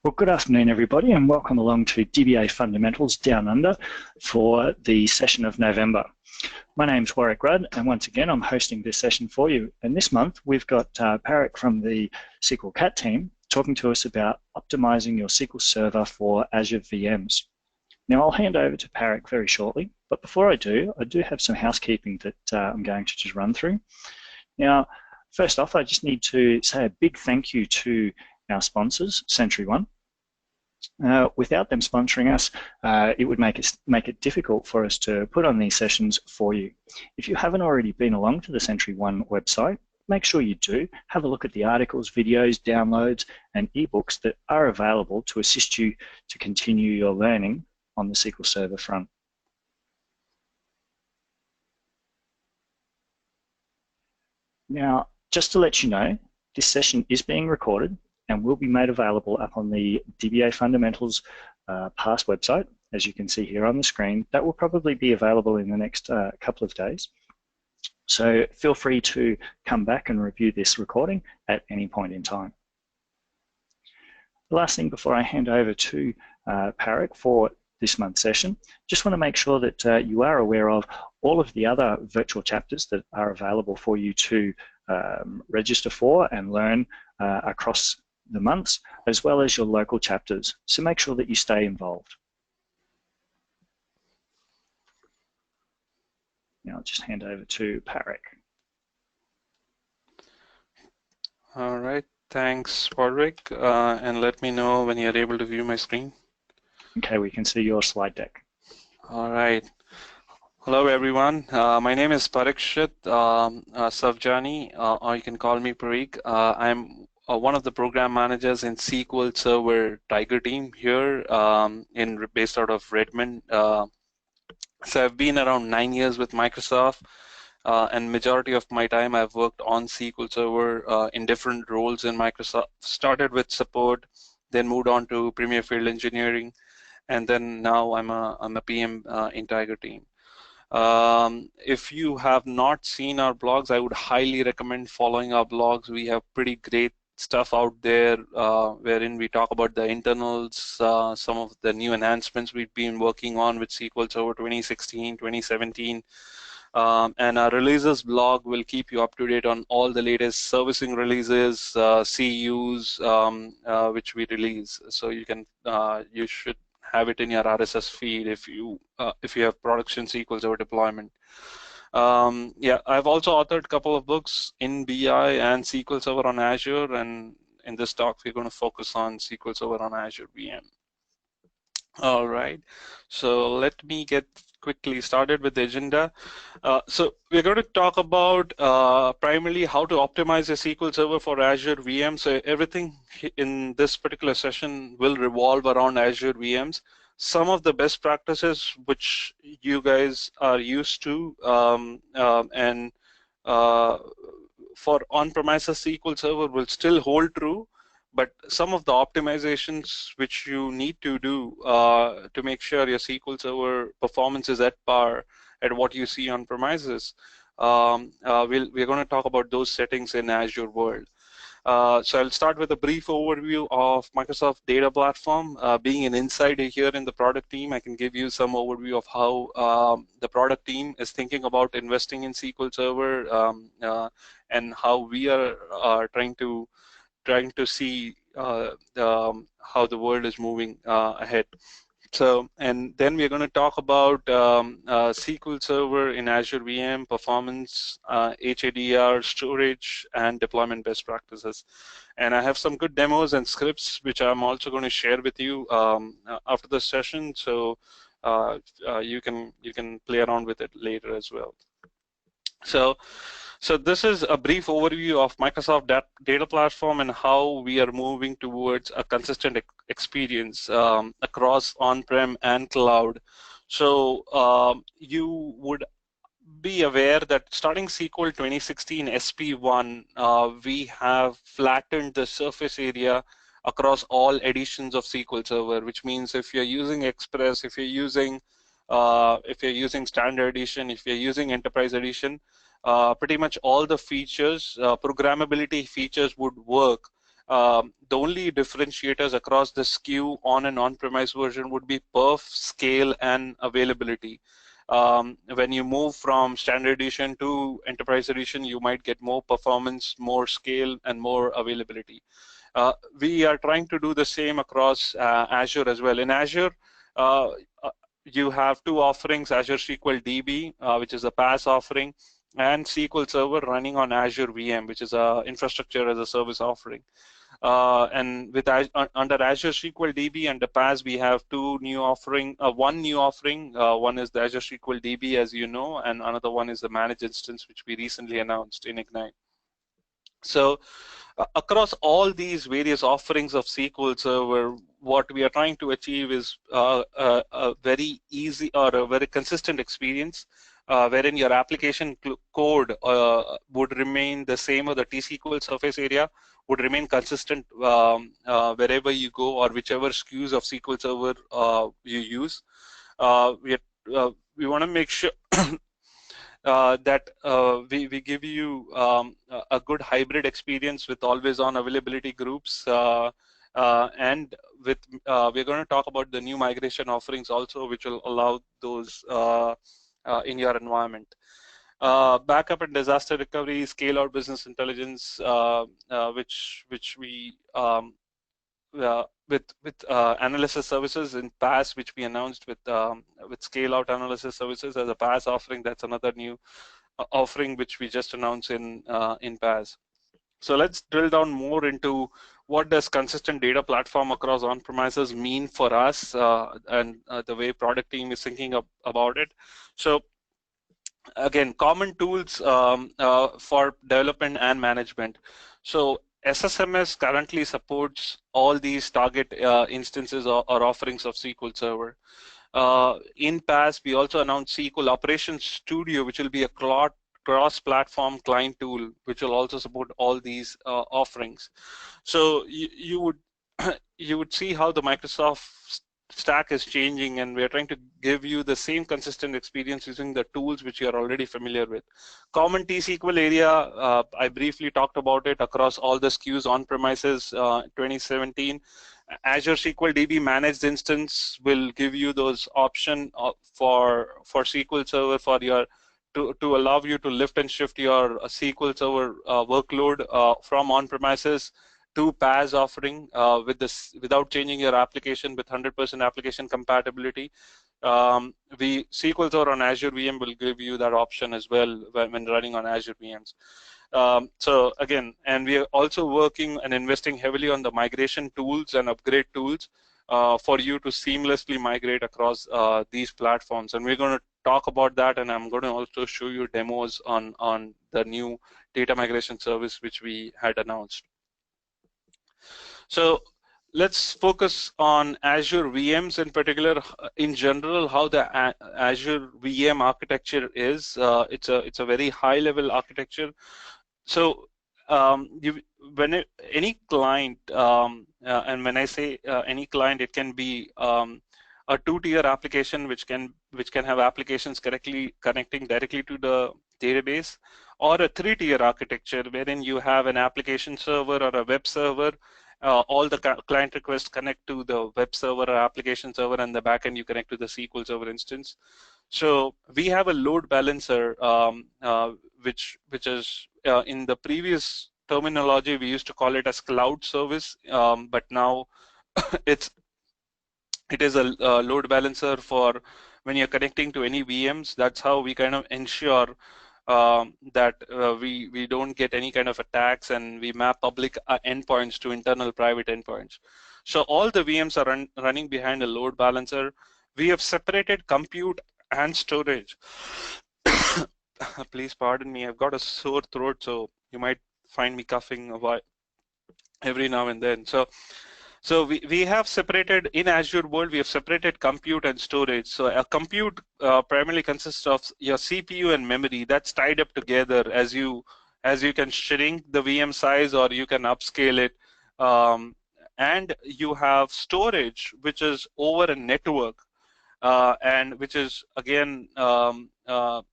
Well, good afternoon, everybody, and welcome along to DBA Fundamentals Down Under for the session of November. My name's Warwick Rudd, and once again, I'm hosting this session for you. And this month, we've got Parik from the SQL Cat team talking to us about optimizing your SQL Server for Azure VMs. Now, I'll hand over to Parik very shortly, but before I do have some housekeeping that I'm going to just run through. Now, first off, I just need to say a big thank you to our sponsors, SentryOne. Without them sponsoring us, it would make it difficult for us to put on these sessions for you. If you haven't already been along to the SentryOne website, make sure you do. Have a look at the articles, videos, downloads, and ebooks that are available to assist you to continue your learning on the SQL Server front. Now, just to let you know, this session is being recorded and will be made available up on the DBA Fundamentals past website, as you can see here on the screen. That will probably be available in the next couple of days. So feel free to come back and review this recording at any point in time. The last thing before I hand over to Parik for this month's session, just want to make sure that you are aware of all of the other virtual chapters that are available for you to register for and learn across the months, as well as your local chapters. So make sure that you stay involved. Now I'll just hand over to Parik. All right, thanks, Warwick. And let me know when you're able to view my screen. Okay, we can see your slide deck. All right. Hello, everyone. My name is Parikshit Savjani, or you can call me Parik. I'm one of the program managers in SQL Server Tiger team here, based out of Redmond. So I've been around 9 years with Microsoft, and majority of my time I've worked on SQL Server in different roles in Microsoft. Started with support, then moved on to Premier Field Engineering, and then now I'm a PM in Tiger team. If you have not seen our blogs, I would highly recommend following our blogs. We have pretty great stuff out there wherein we talk about the internals, some of the new enhancements we've been working on with SQL Server 2016, 2017. And our releases blog will keep you up to date on all the latest servicing releases, CUs, which we release. So you should have it in your RSS feed if you have production SQL Server deployment. Yeah, I've also authored a couple of books in BI and SQL Server on Azure, and in this talk we're going to focus on SQL Server on Azure VM. All right, so let me get quickly started with the agenda. So we're going to talk about primarily how to optimize a SQL Server for Azure VM. So everything in this particular session will revolve around Azure VMs. Some of the best practices which you guys are used to, and for on-premises SQL Server will still hold true, but some of the optimizations which you need to do to make sure your SQL Server performance is at par at what you see on premises, we're going to talk about those settings in Azure world. So I'll start with a brief overview of Microsoft Data Platform. Being an insider here in the product team, I can give you some overview of how the product team is thinking about investing in SQL Server, and how we are trying to see how the world is moving ahead. So, and then we're going to talk about SQL Server in Azure VM, performance, HADR, storage, and deployment best practices. And I have some good demos and scripts which I'm also going to share with you after the session. So you can play around with it later as well. So this is a brief overview of Microsoft Data Platform and how we are moving towards a consistent experience across on-prem and cloud. So you would be aware that starting SQL 2016 SP1, we have flattened the surface area across all editions of SQL Server, which means if you're using Express, if you're using Standard Edition, if you're using Enterprise Edition, pretty much all the features, programmability features would work The only differentiators across the SKU on and on-premise version would be perf, scale, and availability. When you move from standard edition to enterprise edition, you might get more performance, more scale, and more availability. We are trying to do the same across Azure as well. In Azure, uh, you have two offerings, Azure SQL DB, which is a PaaS offering, and SQL Server running on Azure VM, which is a infrastructure as a service offering. And with under Azure SQL DB and the PaaS, we have one new offering. One is the Azure SQL DB, as you know, and another one is the managed instance, which we recently announced in Ignite. So across all these various offerings of SQL Server, what we are trying to achieve is a very easy or a very consistent experience wherein your application code would remain the same, or the T-SQL surface area would remain consistent wherever you go, or whichever SKUs of SQL Server you use. We want to make sure that we give you a good hybrid experience with always-on availability groups, and with we're going to talk about the new migration offerings also, which will allow those in your environment. Backup and disaster recovery, scale-out business intelligence, which we with analysis services in PaaS, which we announced with scale-out analysis services as a PaaS offering. That's another new offering which we just announced in PaaS. So let's drill down more into what does consistent data platform across on-premises mean for us, and the way product team is thinking about it. So again, common tools for development and management. So SSMS currently supports all these target instances or offerings of SQL Server. In PaaS, we also announced SQL Operations Studio, which will be a cross-platform client tool, which will also support all these offerings. So you would you would see how the Microsoft stack is changing, and we're trying to give you the same consistent experience using the tools which you're already familiar with. Common T-SQL area, I briefly talked about it across all the SKUs on premises 2017. Azure SQL DB managed instance will give you those option for SQL Server for your to allow you to lift and shift your SQL Server workload from on-premises to PaaS offering without changing your application with 100% application compatibility. SQL Server on Azure VM will give you that option as well when running on Azure VMs. So again, and we are also working and investing heavily on the migration tools and upgrade tools for you to seamlessly migrate across these platforms. And we're going to talk about that, and I'm going to also show you demos on the new data migration service which we had announced. So let's focus on Azure VMs in particular. In general, how the Azure VM architecture is. It's a very high-level architecture. So any client, and when I say any client, it can be a two-tier application which can have applications connecting directly to the database, or a three-tier architecture wherein you have an application server or a web server. All the client requests connect to the web server or application server, and the backend you connect to the SQL Server instance. So we have a load balancer, which is in the previous terminology we used to call it as cloud service, but now it is a load balancer for when you're connecting to any VMs. That's how we kind of ensure that we don't get any kind of attacks, and we map public endpoints to internal private endpoints. So all the VMs are running behind a load balancer. We have separated compute and storage. Please pardon me, I've got a sore throat, so you might find me coughing every now and then. So we have separated, in Azure world, we have separated compute and storage. So a compute primarily consists of your CPU and memory. That's tied up together as you can shrink the VM size, or you can upscale it. And you have storage, which is over a network, and which is again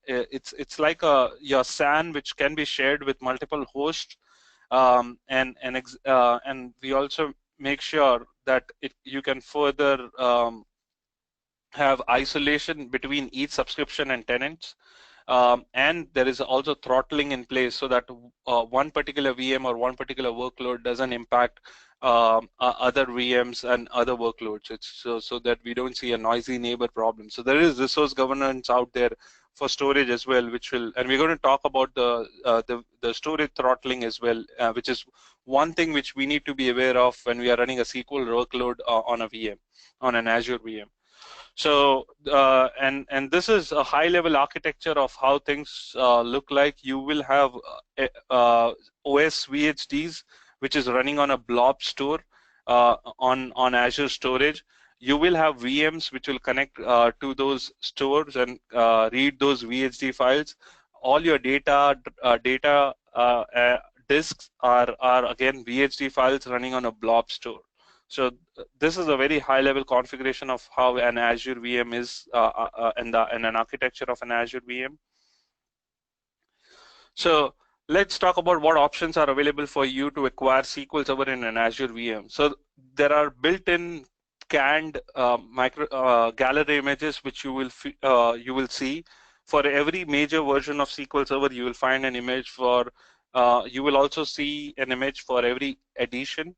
it's like your SAN, which can be shared with multiple hosts. and we also make sure that you can further have isolation between each subscription and tenants. And there is also throttling in place so that one particular VM or one particular workload doesn't impact other VMs and other workloads. It's so that we don't see a noisy neighbor problem. So there is resource governance out there for storage as well, which will, and we're going to talk about the storage throttling as well, which is one thing which we need to be aware of when we are running a SQL workload on a VM, on an Azure VM. So, and this is a high-level architecture of how things look like. You will have OS VHDs, which is running on a blob store on Azure storage. You will have VMs which will connect to those stores and read those VHD files. All your data disks are again VHD files running on a blob store. So this is a very high-level configuration of how an Azure VM is and an architecture of an Azure VM. So let's talk about what options are available for you to acquire SQL Server in an Azure VM. So there are built-in canned gallery images which you will see. For every major version of SQL Server, you will find an image for. You will also see an image for every edition.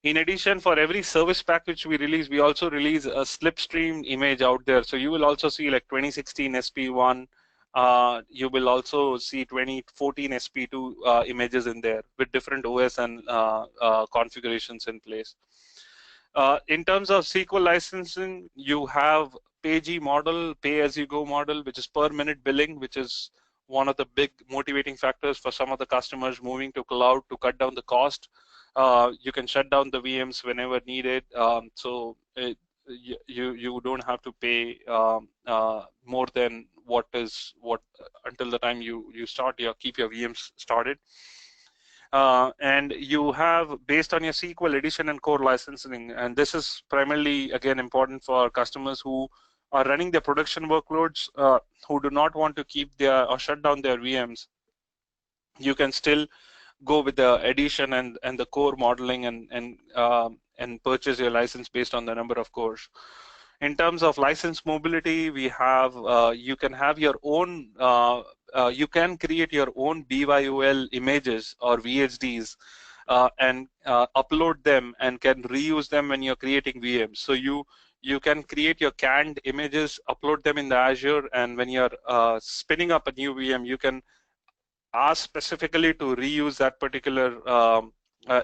In addition, for every service pack which we release, we also release a slipstream image out there. So you will also see like 2016 SP1. You will also see 2014 SP2 images in there with different OS and configurations in place. In terms of SQL licensing, you have PAYG model, pay-as-you-go model, which is per minute billing, which is one of the big motivating factors for some of the customers moving to cloud to cut down the cost. You can shut down the VMs whenever needed, you don't have to pay more than what until the time you keep your VMs started. And you have based on your SQL edition and core licensing, and this is primarily again important for customers who are running their production workloads, who do not want to keep their or shut down their VMs. You can still go with the edition and the core modeling and purchase your license based on the number of cores. In terms of license mobility, we have you can have your own you can create your own BYOL images or VHDs and upload them and can reuse them when you're creating VMs. So you can create your canned images, upload them in the Azure, and when you're spinning up a new VM, you can ask specifically to reuse that particular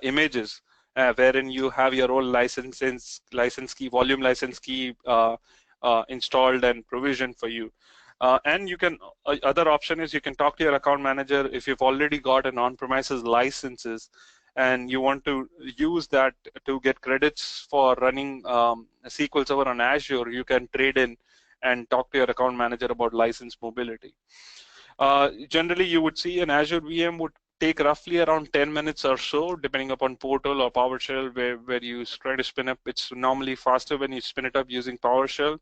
images, wherein you have your own license key, volume license key installed and provisioned for you. And you can other option is you can talk to your account manager if you've already got an on-premises licenses and you want to use that to get credits for running SQL Server on Azure. You can trade in and talk to your account manager about license mobility. Generally, you would see an Azure VM would take roughly around 10 minutes or so, depending upon Portal or PowerShell, where you try to spin up. It's normally faster when you spin it up using PowerShell.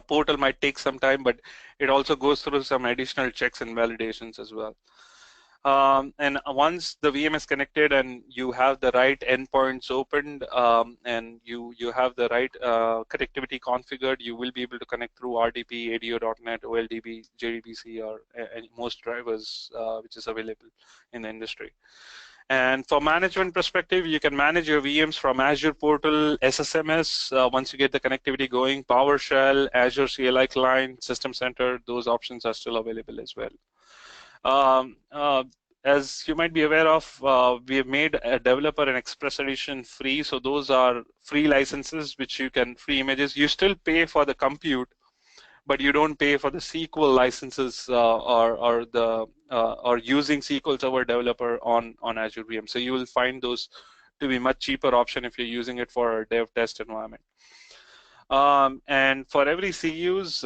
Portal might take some time, but it also goes through some additional checks and validations as well. And once the VM is connected and you have the right endpoints opened and you have the right connectivity configured, you will be able to connect through RDP, ADO.NET, OLDB, JDBC, or most drivers which is available in the industry. And for management perspective, you can manage your VMs from Azure Portal, SSMS, once you get the connectivity going, PowerShell, Azure CLI Client, System Center, those options are still available as well. As you might be aware of, we have made a developer and express edition free. So those are free licenses, which you can free images. You still pay for the compute, but you don't pay for the SQL licenses or using SQL Server Developer on Azure VM. So you will find those to be much cheaper option if you're using it for a dev test environment. And for every CUs,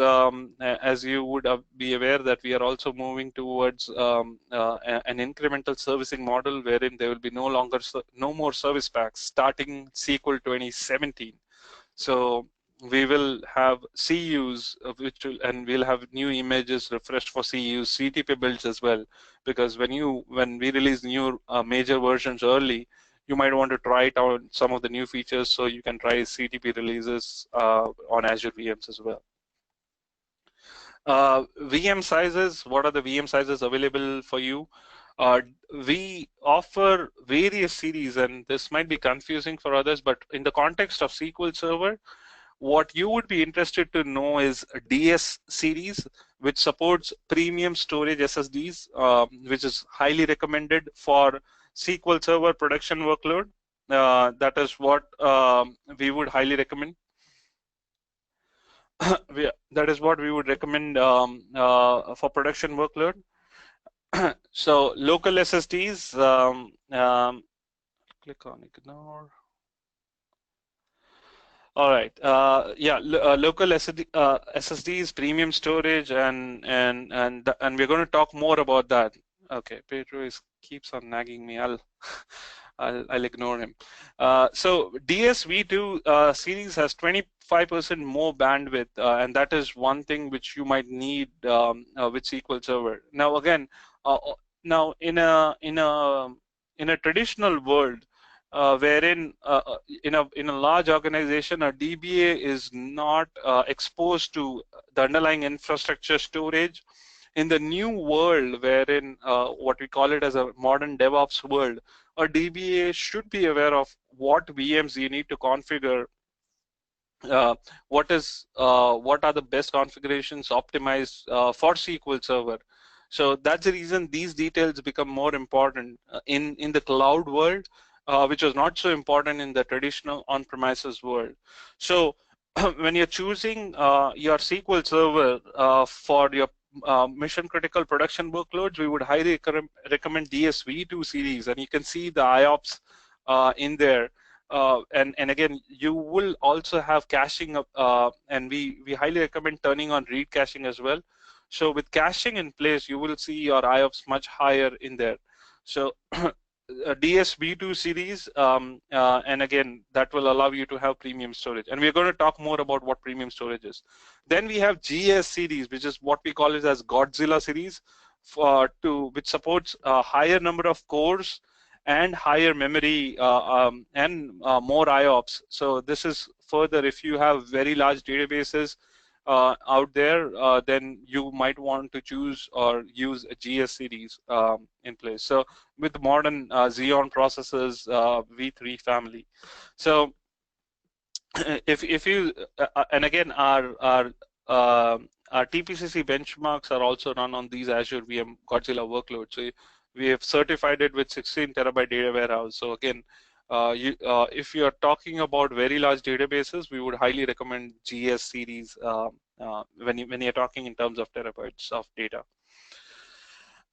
as you would be aware that we are also moving towards an incremental servicing model wherein there will be no more service packs starting SQL 2017. So we will have CUs, and we'll have new images refreshed for CUs, CTP builds as well. Because when we release new major versions early, you might want to try it out some of the new features, so you can try CTP releases on Azure VMs as well. VM sizes, what are the VM sizes available for you? We offer various series, and this might be confusing for others, but in the context of SQL Server, what you would be interested to know is a DS series, which supports premium storage SSDs, which is highly recommended for SQL Server production workload. That is what we would highly recommend. That is what we would recommend for production workload. So local SSDs, click on ignore. All right. Yeah, local SSDs, premium storage, and we're going to talk more about that. Okay, Pedro keeps on nagging me. I'll ignore him. So DS-V2 series has 25% more bandwidth, and that is one thing which you might need with SQL Server. Now again, now in a traditional world, wherein in a large organization, a DBA is not exposed to the underlying infrastructure storage. In the new world, wherein what we call it as a modern DevOps world, a DBA should be aware of what VMs you need to configure, what are the best configurations optimized for SQL Server. So that's the reason these details become more important in the cloud world, which was not so important in the traditional on-premises world. So when you're choosing your SQL Server for your mission critical production workloads, we would highly recommend DS-V2 series, and you can see the IOPS in there. And again, you will also have caching, and we highly recommend turning on read caching as well. So with caching in place, you will see your IOPS much higher in there. So DS-V2 series, and again, that will allow you to have premium storage. And we're going to talk more about what premium storage is. Then we have GS series, which is what we call it as Godzilla series, which supports a higher number of cores and higher memory and more IOPS. So this is further, if you have very large databases out there, then you might want to choose or use a GS series in place. So with modern Xeon processors, V3 family. So if you and again our TPCC benchmarks are also run on these Azure VM Godzilla workloads. So we have certified it with 16 terabyte data warehouse. So again, if you are talking about very large databases, we would highly recommend GS series when you're talking in terms of terabytes of data.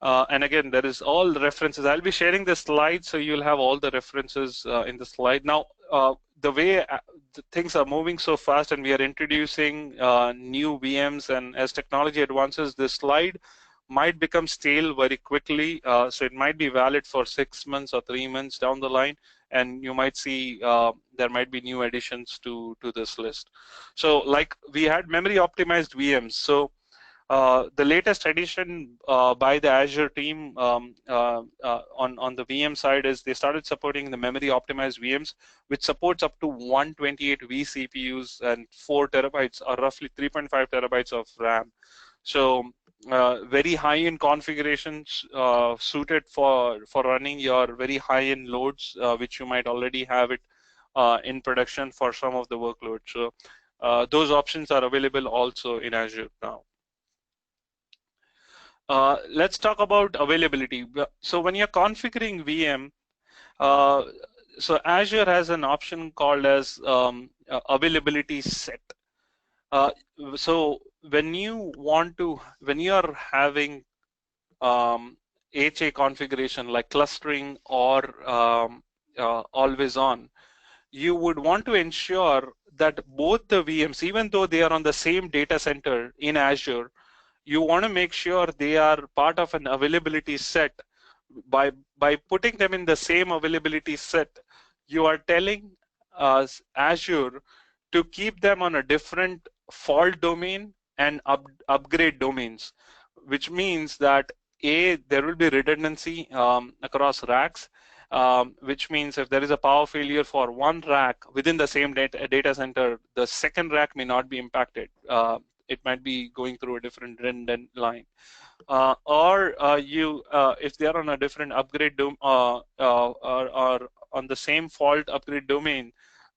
And again, there is all the references. I'll be sharing the slide, so you'll have all the references in the slide. Now, the way things are moving so fast, and we are introducing new VMs, and as technology advances, this slide might become stale very quickly. So it might be valid for 6 months or 3 months down the line, and you might see there might be new additions to this list. So like we had memory optimized VMs. So the latest addition by the Azure team on the VM side is they started supporting the memory optimized VMs, which supports up to 128 vCPUs and 4 terabytes, or roughly 3.5 terabytes of RAM. So very high-end configurations suited for running your very high-end loads, which you might already have it in production for some of the workloads. So those options are available also in Azure now. Let's talk about availability. So when you're configuring VM, so Azure has an option called as availability set. So when you're having HA configuration like clustering or always on, you would want to ensure that both the VMs, even though they are on the same data center in Azure, you want to make sure they are part of an availability set. By putting them in the same availability set, you are telling Azure to keep them on a different fault domain and upgrade domains, which means that there will be redundancy across racks, which means if there is a power failure for one rack within the same data center, the second rack may not be impacted. It might be going through a different redundant line. If they are on a different upgrade or on the same fault upgrade domain,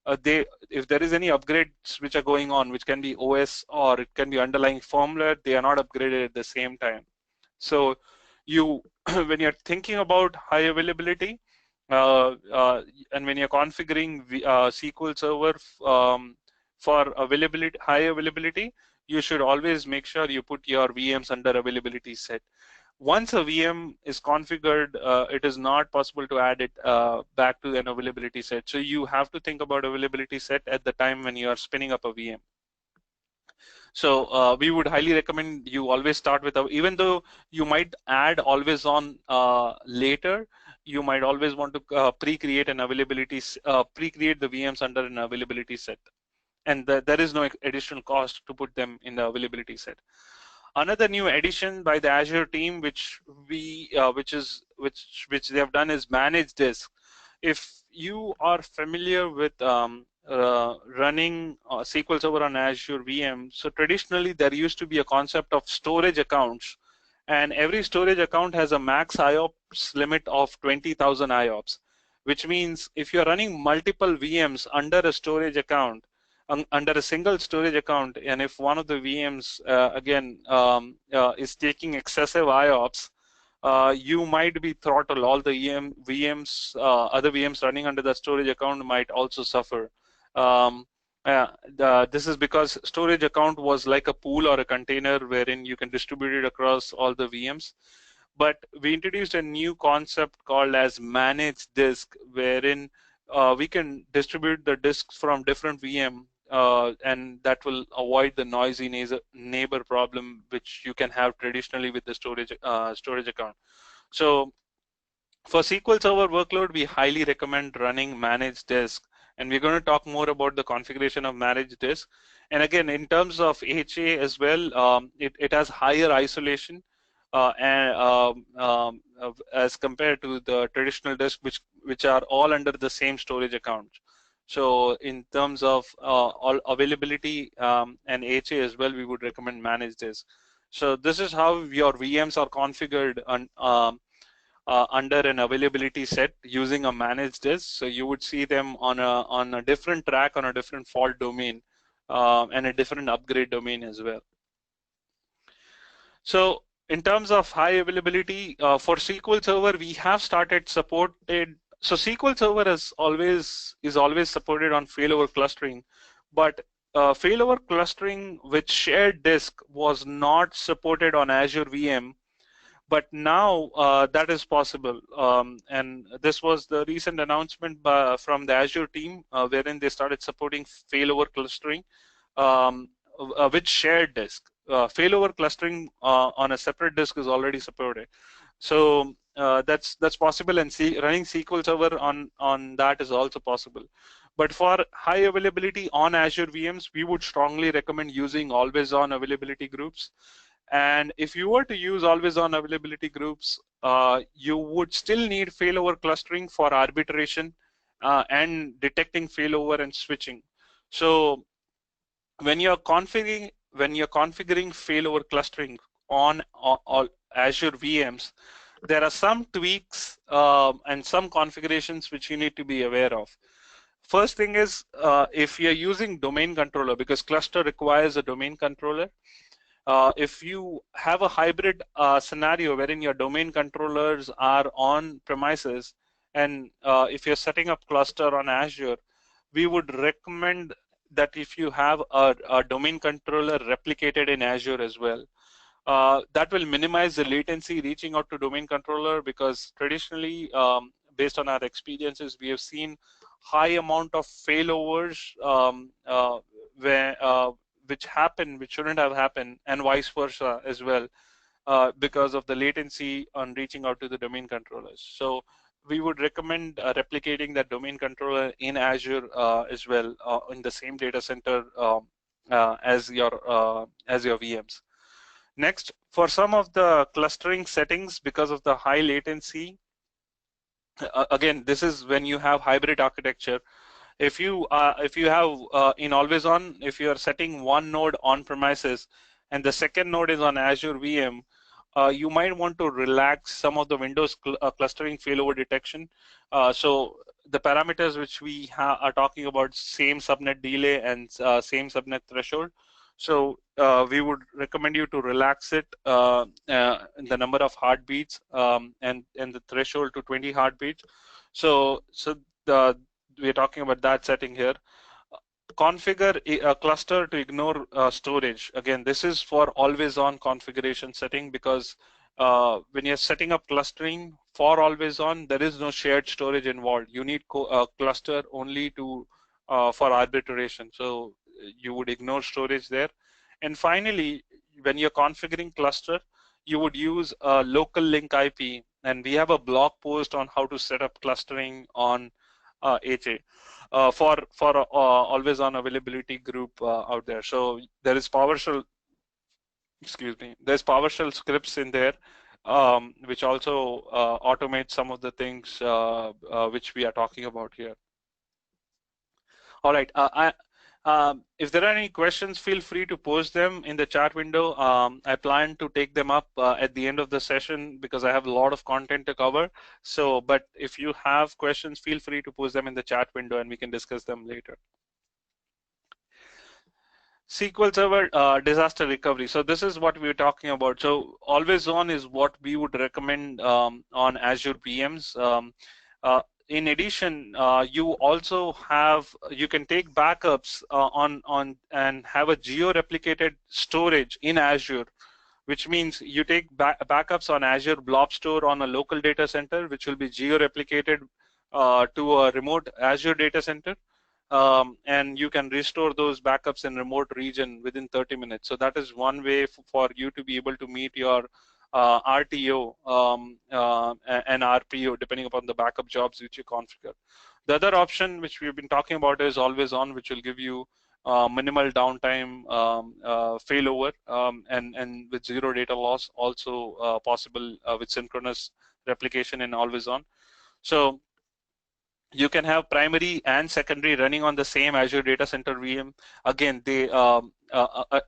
if there is any upgrades which are going on, which can be OS or it can be underlying firmware, they are not upgraded at the same time. So when you're thinking about high availability, and when you're configuring SQL Server for high availability, you should always make sure you put your VMs under availability set. Once a VM is configured, it is not possible to add it back to an availability set. So you have to think about availability set at the time when you are spinning up a VM. So we would highly recommend you always start with, even though you might add always on later, you might always want to pre-create an availability, pre-create the VMs under an availability set. And there is no additional cost to put them in the availability set. Another new addition by the Azure team, which they have done, is manage disk. If you are familiar with running SQL Server on Azure VM, so traditionally there used to be a concept of storage accounts, and every storage account has a max IOPS limit of 20,000 IOPS, which means if you're running multiple VMs under a storage account, under a single storage account, and if one of the VMs is taking excessive IOPS, you might be throttled. All the other VMs running under the storage account might also suffer. This is because storage account was like a pool or a container wherein you can distribute it across all the VMs. But we introduced a new concept called as managed disk, wherein we can distribute the disks from different VM, and that will avoid the noisy neighbor problem which you can have traditionally with the storage account. So for SQL Server workload, we highly recommend running managed disk, and we're going to talk more about the configuration of managed disk. And again, in terms of HA as well, it has higher isolation as compared to the traditional disk, which are all under the same storage account. So in terms of all availability and HA as well, we would recommend managed disk. So this is how your VMs are configured under an availability set using a managed disk. So you would see them on a different track, on a different fault domain, and a different upgrade domain as well. So in terms of high availability for SQL Server, we have started supported. So SQL Server is always supported on failover clustering, but failover clustering with shared disk was not supported on Azure VM. But now that is possible, and this was the recent announcement from the Azure team, wherein they started supporting failover clustering with shared disk. Failover clustering on a separate disk is already supported, so that's possible, and running SQL Server on that is also possible. But for high availability on Azure VMs, we would strongly recommend using always-on availability groups. And if you were to use always-on availability groups, you would still need failover clustering for arbitration and detecting failover and switching. So when you're configuring failover clustering on all Azure VMs, there are some tweaks and some configurations which you need to be aware of. First thing is if you're using domain controller, because cluster requires a domain controller. If you have a hybrid scenario wherein your domain controllers are on premises, and if you're setting up cluster on Azure, we would recommend that if you have a domain controller replicated in Azure as well, that will minimize the latency reaching out to domain controller, because traditionally, based on our experiences, we have seen high amount of failovers which shouldn't have happened, and vice versa as well, because of the latency on reaching out to the domain controllers. So we would recommend replicating that domain controller in Azure as well in the same data center as your VMs. Next, for some of the clustering settings, because of the high latency, again, this is when you have hybrid architecture. If you have in always on, if you are setting one node on premises and the second node is on Azure VM, you might want to relax some of the Windows clustering failover detection. So the parameters which we are talking about, same subnet delay and same subnet threshold. So we would recommend you to relax it in the number of heartbeats and the threshold to 20 heartbeats. So we're talking about that setting here. Configure a cluster to ignore storage. Again, this is for always on configuration setting, because when you're setting up clustering for always on, there is no shared storage involved. You need cluster only to for arbitration. So you would ignore storage there. And finally, when you're configuring cluster, you would use a local link IP. And we have a blog post on how to set up clustering on HA. For always on availability group out there. So there is PowerShell, excuse me, there's PowerShell scripts in there, which also automate some of the things which we are talking about here. All right, if there are any questions, feel free to post them in the chat window. I plan to take them up at the end of the session because I have a lot of content to cover. So, but if you have questions, feel free to post them in the chat window and we can discuss them later. SQL Server disaster recovery. So this is what we're talking about. So always on is what we would recommend on Azure VMs. In addition, you also you can take backups on and have a geo-replicated storage in Azure, which means you take backups on Azure Blob Store on a local data center, which will be geo-replicated to a remote Azure data center. And you can restore those backups in remote region within 30 minutes. So that is one way for you to be able to meet your RTO and RPO, depending upon the backup jobs which you configure. The other option which we've been talking about is always on, which will give you minimal downtime failover and with zero data loss, also possible with synchronous replication and always on. So you can have primary and secondary running on the same Azure Data Center VM. Again, they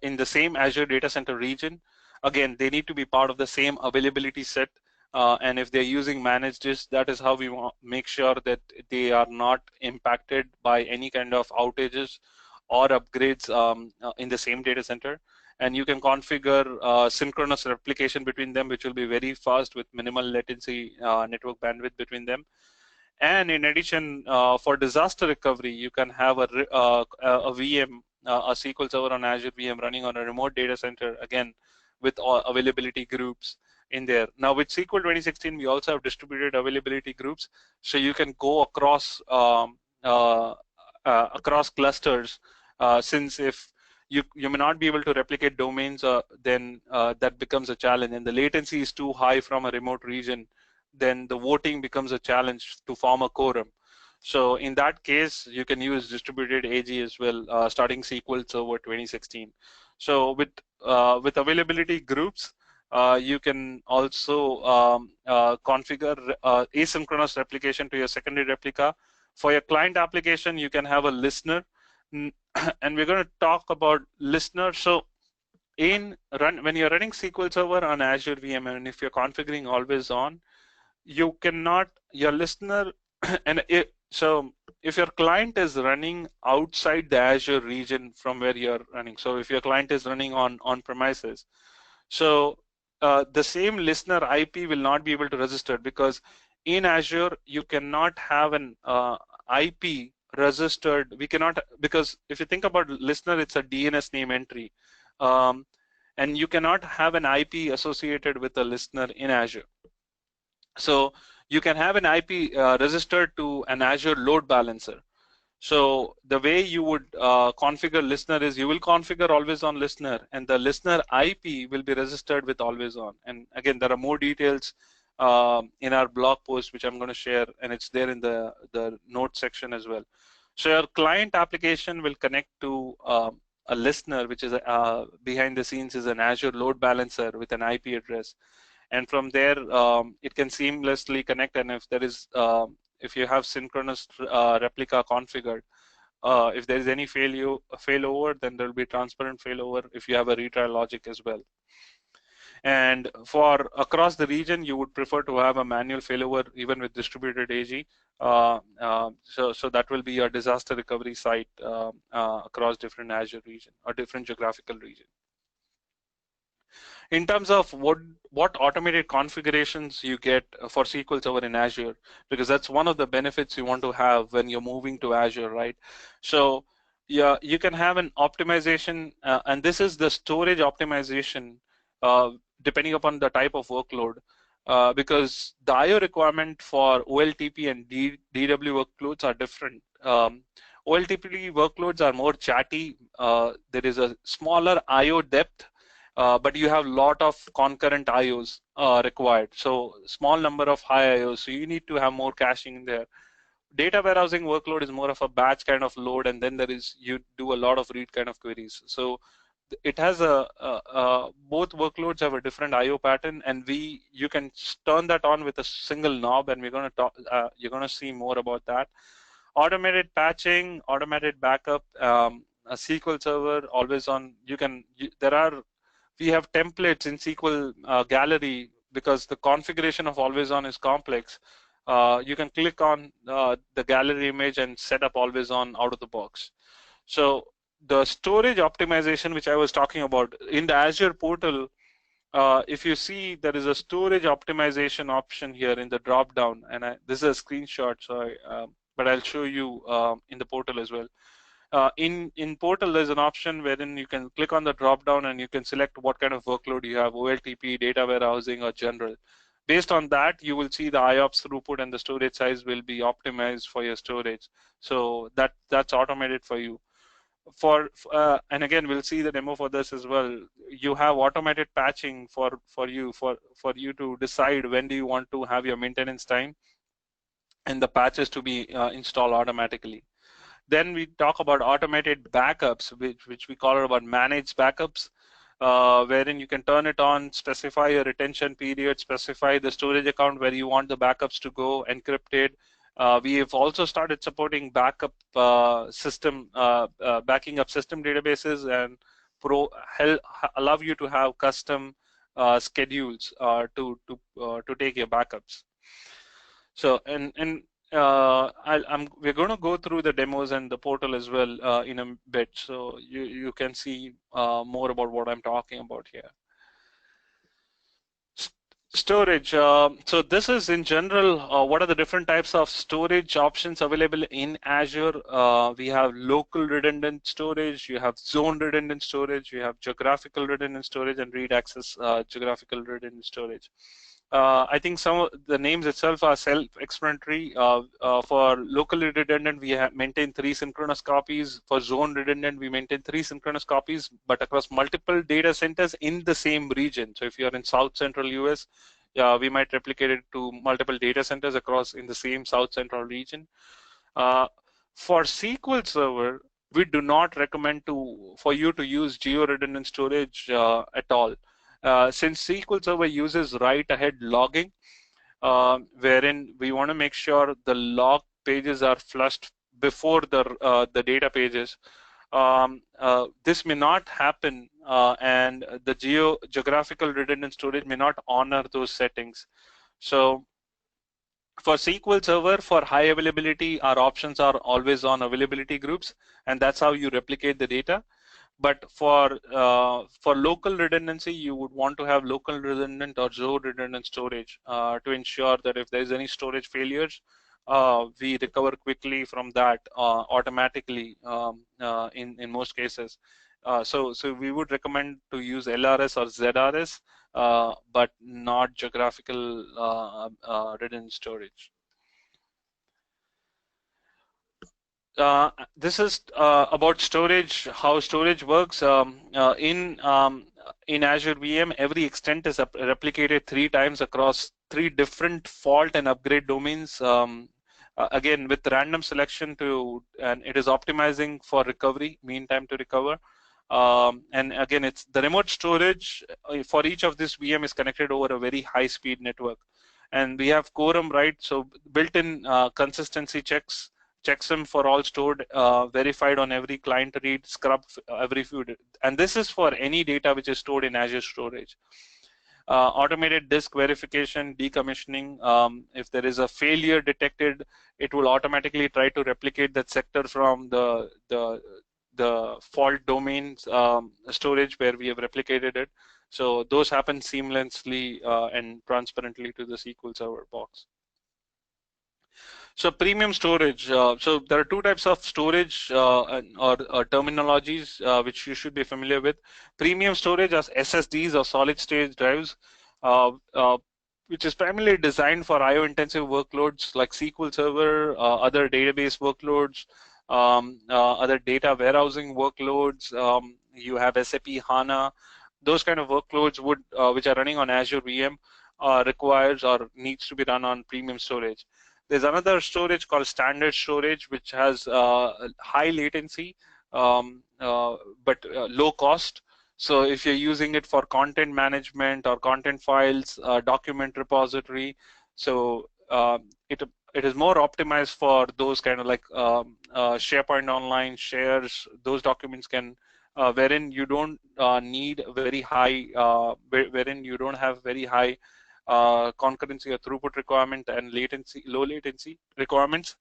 in the same Azure Data Center region. Again, they need to be part of the same availability set. And if they're using managed disk, that is how we make sure that they are not impacted by any kind of outages or upgrades in the same data center. And you can configure synchronous replication between them, which will be very fast with minimal latency network bandwidth between them. And in addition, for disaster recovery, you can have a VM, a SQL Server on Azure VM running on a remote data center, again, with availability groups in there. Now with SQL 2016, we also have distributed availability groups, so you can go across across clusters. Since if you may not be able to replicate domains, then that becomes a challenge, and the latency is too high from a remote region, then the voting becomes a challenge to form a quorum. So in that case, you can use distributed AG as well, starting SQL Server 2016. So with availability groups, you can also configure asynchronous replication to your secondary replica. For your client application, you can have a listener, and we're going to talk about listener. So when you're running SQL Server on Azure VM, and if you're configuring always on, you cannot, your listener, and so if your client is running outside the Azure region from where you're running, so if your client is running on premises, so the same listener IP will not be able to register, because in Azure you cannot have an IP registered. We cannot, because if you think about listener, it's a DNS name entry, and you cannot have an IP associated with a listener in Azure. So you can have an IP registered to an Azure load balancer. So the way you would configure listener is you will configure always on listener, and the listener IP will be registered with always on. And again, there are more details in our blog post, which I'm going to share, and it's there in the notes section as well. So your client application will connect to a listener, which is behind the scenes is an Azure load balancer with an IP address, and from there it can seamlessly connect. And if there is if you have synchronous replica configured, if there is any failover, then there will be transparent failover if you have a retry logic as well. And for across the region, you would prefer to have a manual failover even with distributed AG. So that will be your disaster recovery site across different Azure region or different geographical region. In terms of what automated configurations you get for SQL Server in Azure, because that's one of the benefits you want to have when you're moving to Azure, right? So yeah, you can have an optimization, and this is the storage optimization depending upon the type of workload, because the I/O requirement for OLTP and DW workloads are different. OLTP workloads are more chatty. There is a smaller I/O depth, but you have a lot of concurrent IOs required. So small number of high IOs. So you need to have more caching there. Data warehousing workload is more of a batch kind of load, and then there is you do a lot of read kind of queries. So it has both workloads have a different IO pattern, and you can turn that on with a single knob, and we're going to talk. You're going to see more about that. Automated patching, automated backup, a SQL Server always on. We have templates in SQL Gallery because the configuration of always on is complex. You can click on the gallery image and set up always on out of the box. So the storage optimization, which I was talking about in the Azure portal, if you see there is a storage optimization option here in the drop down, and this is a screenshot, so but I'll show you in the portal as well. In portal, there's an option wherein you can click on the drop down and you can select what kind of workload you have, OLTP, data warehousing, or general. Based on that, you will see the IOPS throughput and the storage size will be optimized for your storage. So that's automated for you. And again, we'll see the demo for this as well. You have automated patching for you to decide when do you want to have your maintenance time and the patches to be installed automatically. Then we talk about automated backups, which we call about managed backups, wherein you can turn it on, specify a retention period, specify the storage account where you want the backups to go, encrypted. We have also started supporting backup backing up system databases, and allow you to have custom schedules to take your backups. So we're going to go through the demos and the portal as well in a bit, so you can see more about what I'm talking about here. Storage. So this is in general, what are the different types of storage options available in Azure? We have local redundant storage, you have zone redundant storage, you have geographical redundant storage, and read access geographical redundant storage. I think some of the names itself are self-explanatory. For locally redundant, we maintain 3 synchronous copies. For zone redundant, we maintain 3 synchronous copies, but across multiple data centers in the same region. So if you're in South Central US, we might replicate it to multiple data centers across in the same South Central region. For SQL Server, we do not recommend for you to use geo-redundant storage at all. Since SQL Server uses write-ahead logging, wherein we want to make sure the log pages are flushed before the data pages. This may not happen, and the geographical redundant storage may not honor those settings. So for SQL Server, for high availability, our options are always on availability groups, and that's how you replicate the data. But for local redundancy, you would want to have local redundant or zone redundant storage to ensure that if there's any storage failures, we recover quickly from that automatically in most cases. So we would recommend to use LRS or ZRS, but not geographical redundant storage. This is about storage, how storage works. in Azure VM, every extent is replicated 3 times across 3 different fault and upgrade domains. Again, with random selection and it is optimizing for recovery, mean time to recover. And again, it's the remote storage for each of this VM is connected over a very high-speed network. And we have quorum, right? So built-in consistency checksum for all stored, verified on every client read, scrub every few. And this is for any data which is stored in Azure storage. Automated disk verification, decommissioning. If there is a failure detected, it will automatically try to replicate that sector from the fault domains storage where we have replicated it. So those happen seamlessly and transparently to the SQL Server box. So premium storage. So there are 2 types of storage or terminologies which you should be familiar with. Premium storage as SSDs or solid state drives, which is primarily designed for IO-intensive workloads like SQL Server, other database workloads, other data warehousing workloads. You have SAP HANA. Those kind of workloads which are running on Azure VM requires or needs to be run on premium storage. There's another storage called standard storage, which has high latency but low cost. So if you're using it for content management or content files, document repository, so it is more optimized for those kind of like SharePoint Online shares. Those documents can wherein you don't need very high, wherein you don't have very high concurrency or throughput requirement and low latency requirements.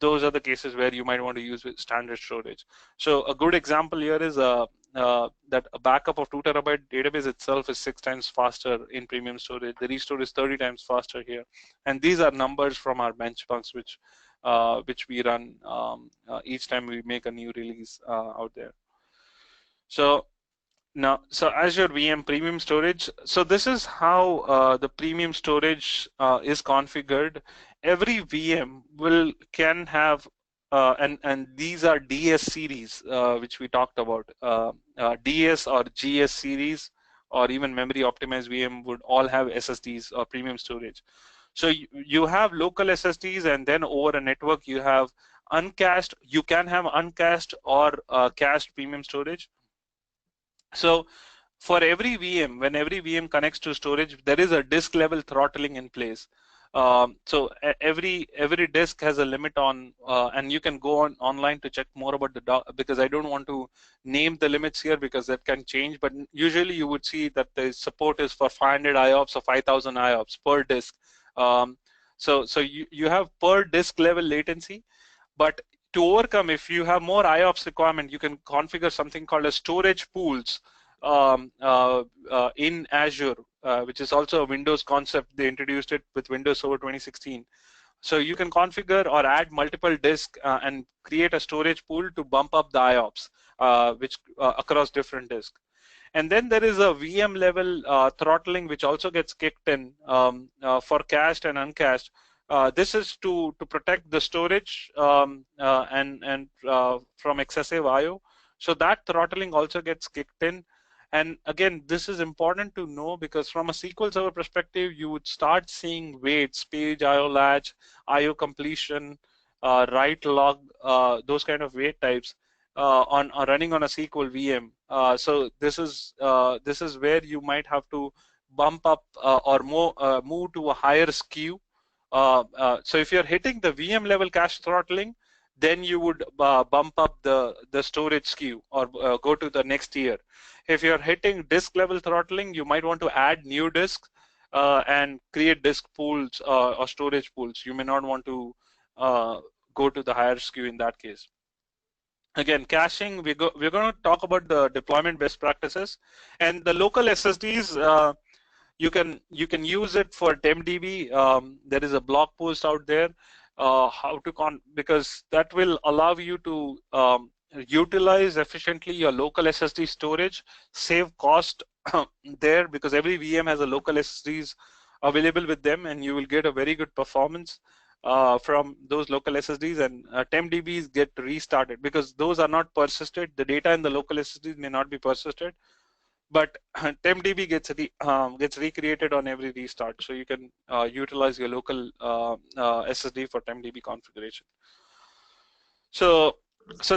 Those are the cases where you might want to use with standard storage. So a good example here is that a backup of 2 terabyte database itself is 6 times faster in premium storage. The restore is 30 times faster here. And these are numbers from our benchmarks which we run each time we make a new release out there. So Azure VM Premium Storage. So this is how the premium storage is configured. Every VM can have, and these are DS series, which we talked about. DS or GS series, or even memory optimized VM would all have SSDs or premium storage. So you have local SSDs, and then over a network you have uncached. You can have uncached or cached premium storage. So for every VM, when every VM connects to storage, there is a disk level throttling in place. So every disk has a limit on, and you can go online to check more about because I don't want to name the limits here because that can change. But usually you would see that the support is for 500 IOPS or 5,000 IOPS per disk. So you have per disk level latency, but to overcome, if you have more IOPS requirement, you can configure something called as storage pools in Azure, which is also a Windows concept. They introduced it with Windows Server 2016. So you can configure or add multiple disks and create a storage pool to bump up the IOPS, which across different disks. And then there is a VM level throttling, which also gets kicked in for cached and uncached. This is to protect the storage and from excessive I/O. So that throttling also gets kicked in. And again, this is important to know because from a SQL Server perspective, you would start seeing waits, page I/O latch, I/O completion, write log, those kind of wait types on running on a SQL VM. So this is where you might have to bump up or move to a higher skew. So if you're hitting the VM level cache throttling, then you would bump up the storage skew or go to the next tier. If you're hitting disk level throttling, you might want to add new disks and create disk pools or storage pools. You may not want to go to the higher skew in that case. Again, caching, we're going to talk about the deployment best practices. And the local SSDs, you can use it for TempDB. There is a blog post out there how to because that will allow you to utilize efficiently your local SSD storage, save cost there because every VM has a local SSDs available with them, and you will get a very good performance from those local SSDs, and TempDBs get restarted because those are not persisted. The data in the local SSDs may not be persisted. but TempDB gets recreated on every restart, so you can utilize your local SSD for TempDB configuration. So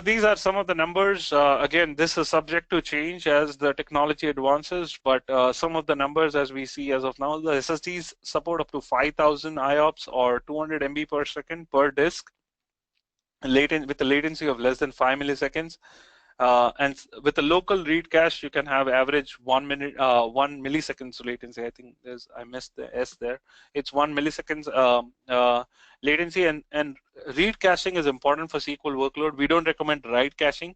these are some of the numbers. Again, this is subject to change as the technology advances, but some of the numbers as we see as of now, the SSDs support up to 5,000 IOPS or 200 MB per second per disk, with a latency of less than 5 milliseconds. And with a local read cache, you can have average 1 milliseconds latency. I think I missed the S there. It's 1 milliseconds latency, and read caching is important for SQL workload. We don't recommend write caching,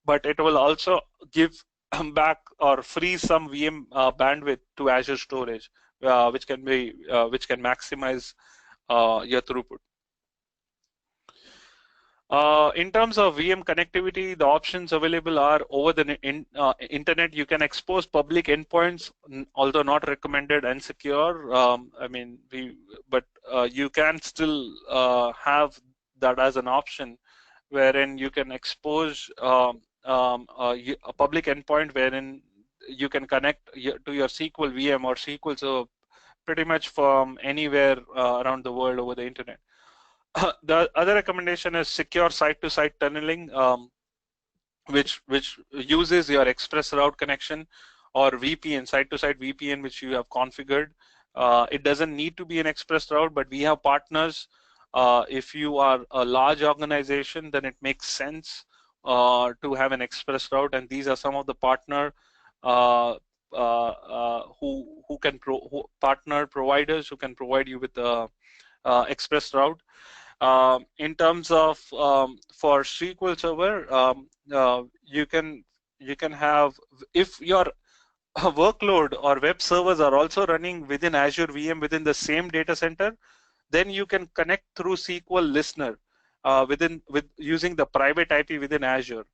but it will also give back or free some VM bandwidth to Azure storage, which can maximize your throughput. In terms of VM connectivity, the options available are over the internet. You can expose public endpoints, although not recommended and secure. But you can still have that as an option, wherein you can expose a public endpoint wherein you can connect to your SQL VM or SQL Server pretty much from anywhere around the world over the internet. The other recommendation is secure site-to-site tunneling, which uses your express route connection or VPN, site-to-site VPN, which you have configured. It doesn't need to be an express route, but we have partners. If you are a large organization, then it makes sense to have an express route, and these are some of the partner partner providers who can provide you with the express route. In terms of for SQL Server, you can have, if your workload or web servers are also running within Azure VM within the same data center, then you can connect through SQL Listener using the private IP within Azure.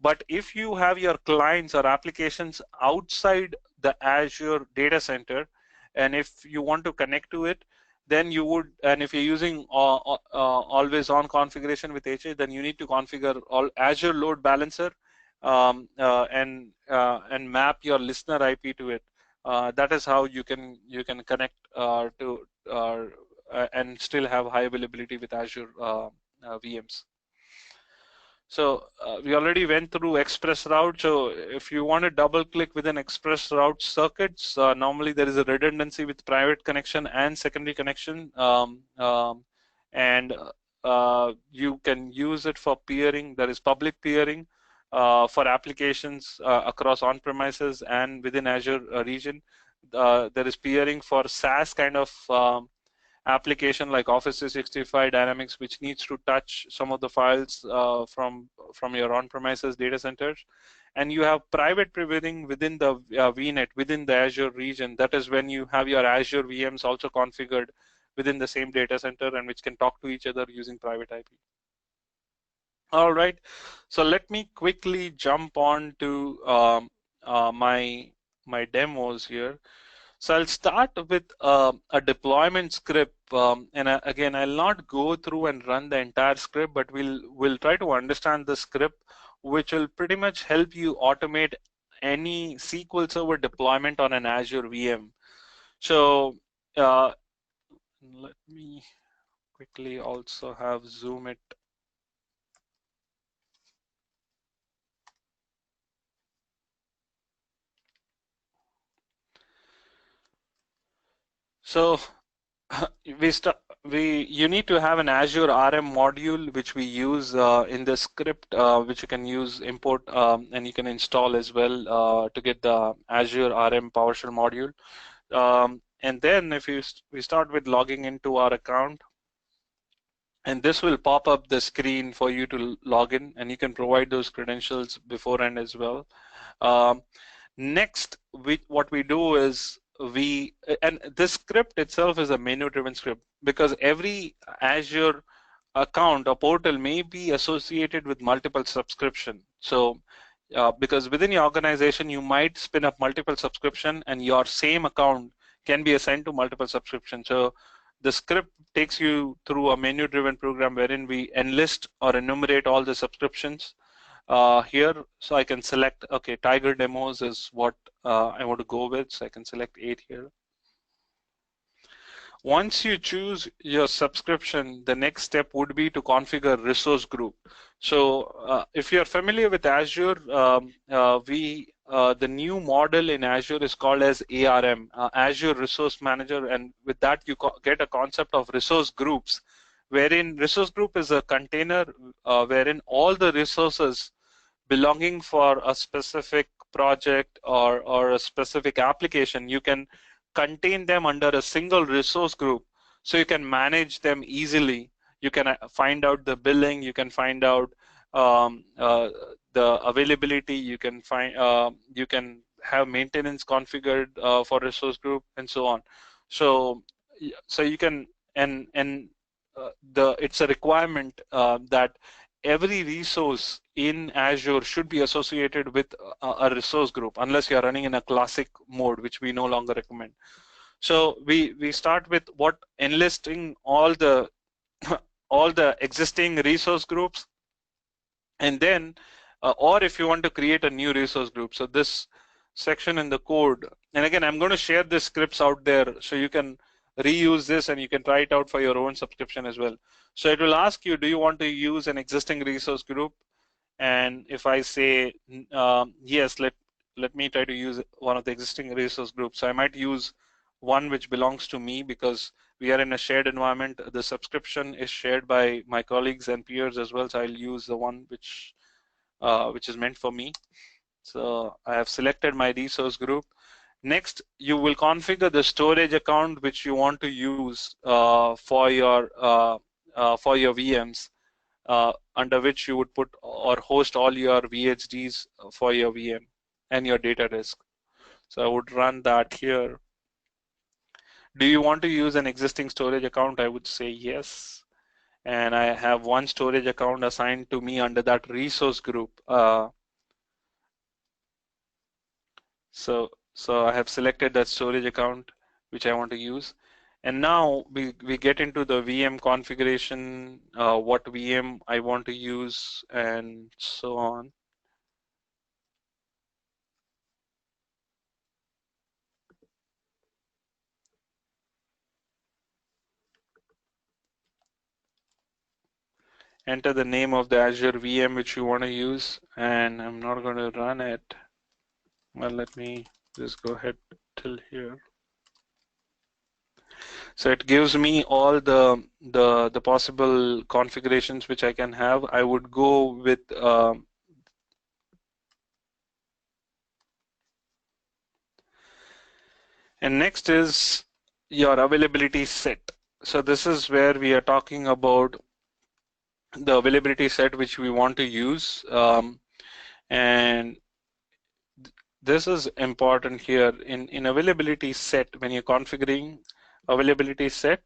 But if you have your clients or applications outside the Azure data center, and if you want to connect to it, then you would, and if you're using always on configuration with HA, then you need to configure Azure Load Balancer and map your listener IP to it. That is how you can connect to and still have high availability with Azure VMs. So we already went through express route. So if you want to double click within express route circuits, normally there is a redundancy with private connection and secondary connection, and you can use it for peering. There is public peering for applications across on-premises and within Azure region. There is peering for SaaS kind of application like Office 365 Dynamics, which needs to touch some of the files from your on-premises data centers. And you have private peering within the VNet, within the Azure region. That is when you have your Azure VMs also configured within the same data center and which can talk to each other using private IP. All right, so let me quickly jump on to my demos here. So I'll start with a deployment script, and again, I'll not go through and run the entire script, but we'll try to understand the script, which will pretty much help you automate any SQL Server deployment on an Azure VM. So let me quickly also have zoom it. So you need to have an Azure RM module, which we use in the script, which you can use import and you can install as well to get the Azure RM PowerShell module. And then if we start with logging into our account, and this will pop up the screen for you to log in, and you can provide those credentials beforehand as well. Next, what we do is and this script itself is a menu-driven script, because every Azure account or portal may be associated with multiple subscription. So because within your organization, you might spin up multiple subscription, and your same account can be assigned to multiple subscriptions. So the script takes you through a menu-driven program wherein we enlist or enumerate all the subscriptions here, so I can select, okay, Tiger demos is what I want to go with, so I can select 8 here. Once you choose your subscription, the next step would be to configure resource group. So if you're familiar with Azure, the new model in Azure is called as ARM, Azure Resource Manager, and with that you get a concept of resource groups, wherein resource group is a container wherein all the resources belonging for a specific project or a specific application, you can contain them under a single resource group, so you can manage them easily. You can find out the billing, you can find out the availability, you can have maintenance configured for resource group and so on. So you can, it's a requirement that every resource in Azure should be associated with a resource group, unless you are running in a classic mode, which we no longer recommend. So we start with enlisting all the all the existing resource groups, and then or if you want to create a new resource group. So this section in the code, and again I'm going to share the scripts out there so you can reuse this and you can try it out for your own subscription as well. So it will ask you, do you want to use an existing resource group? And if I say yes, let me try to use one of the existing resource groups. So I might use one which belongs to me because we are in a shared environment. The subscription is shared by my colleagues and peers as well. So I'll use the one which is meant for me. So I have selected my resource group. Next, you will configure the storage account which you want to use for your VMs, under which you would put or host all your VHDs for your VM and your data disk. So I would run that here. Do you want to use an existing storage account? I would say yes. And I have one storage account assigned to me under that resource group. So I have selected that storage account which I want to use. And now we get into the VM configuration, what VM I want to use, and so on. Enter the name of the Azure VM which you want to use, and I'm not going to run it. Well, let me just go ahead till here. So it gives me all the possible configurations which I can have. I would go with and next is your availability set. So this is where we are talking about the availability set which we want to use, and this is important here in availability set. When you're configuring availability set,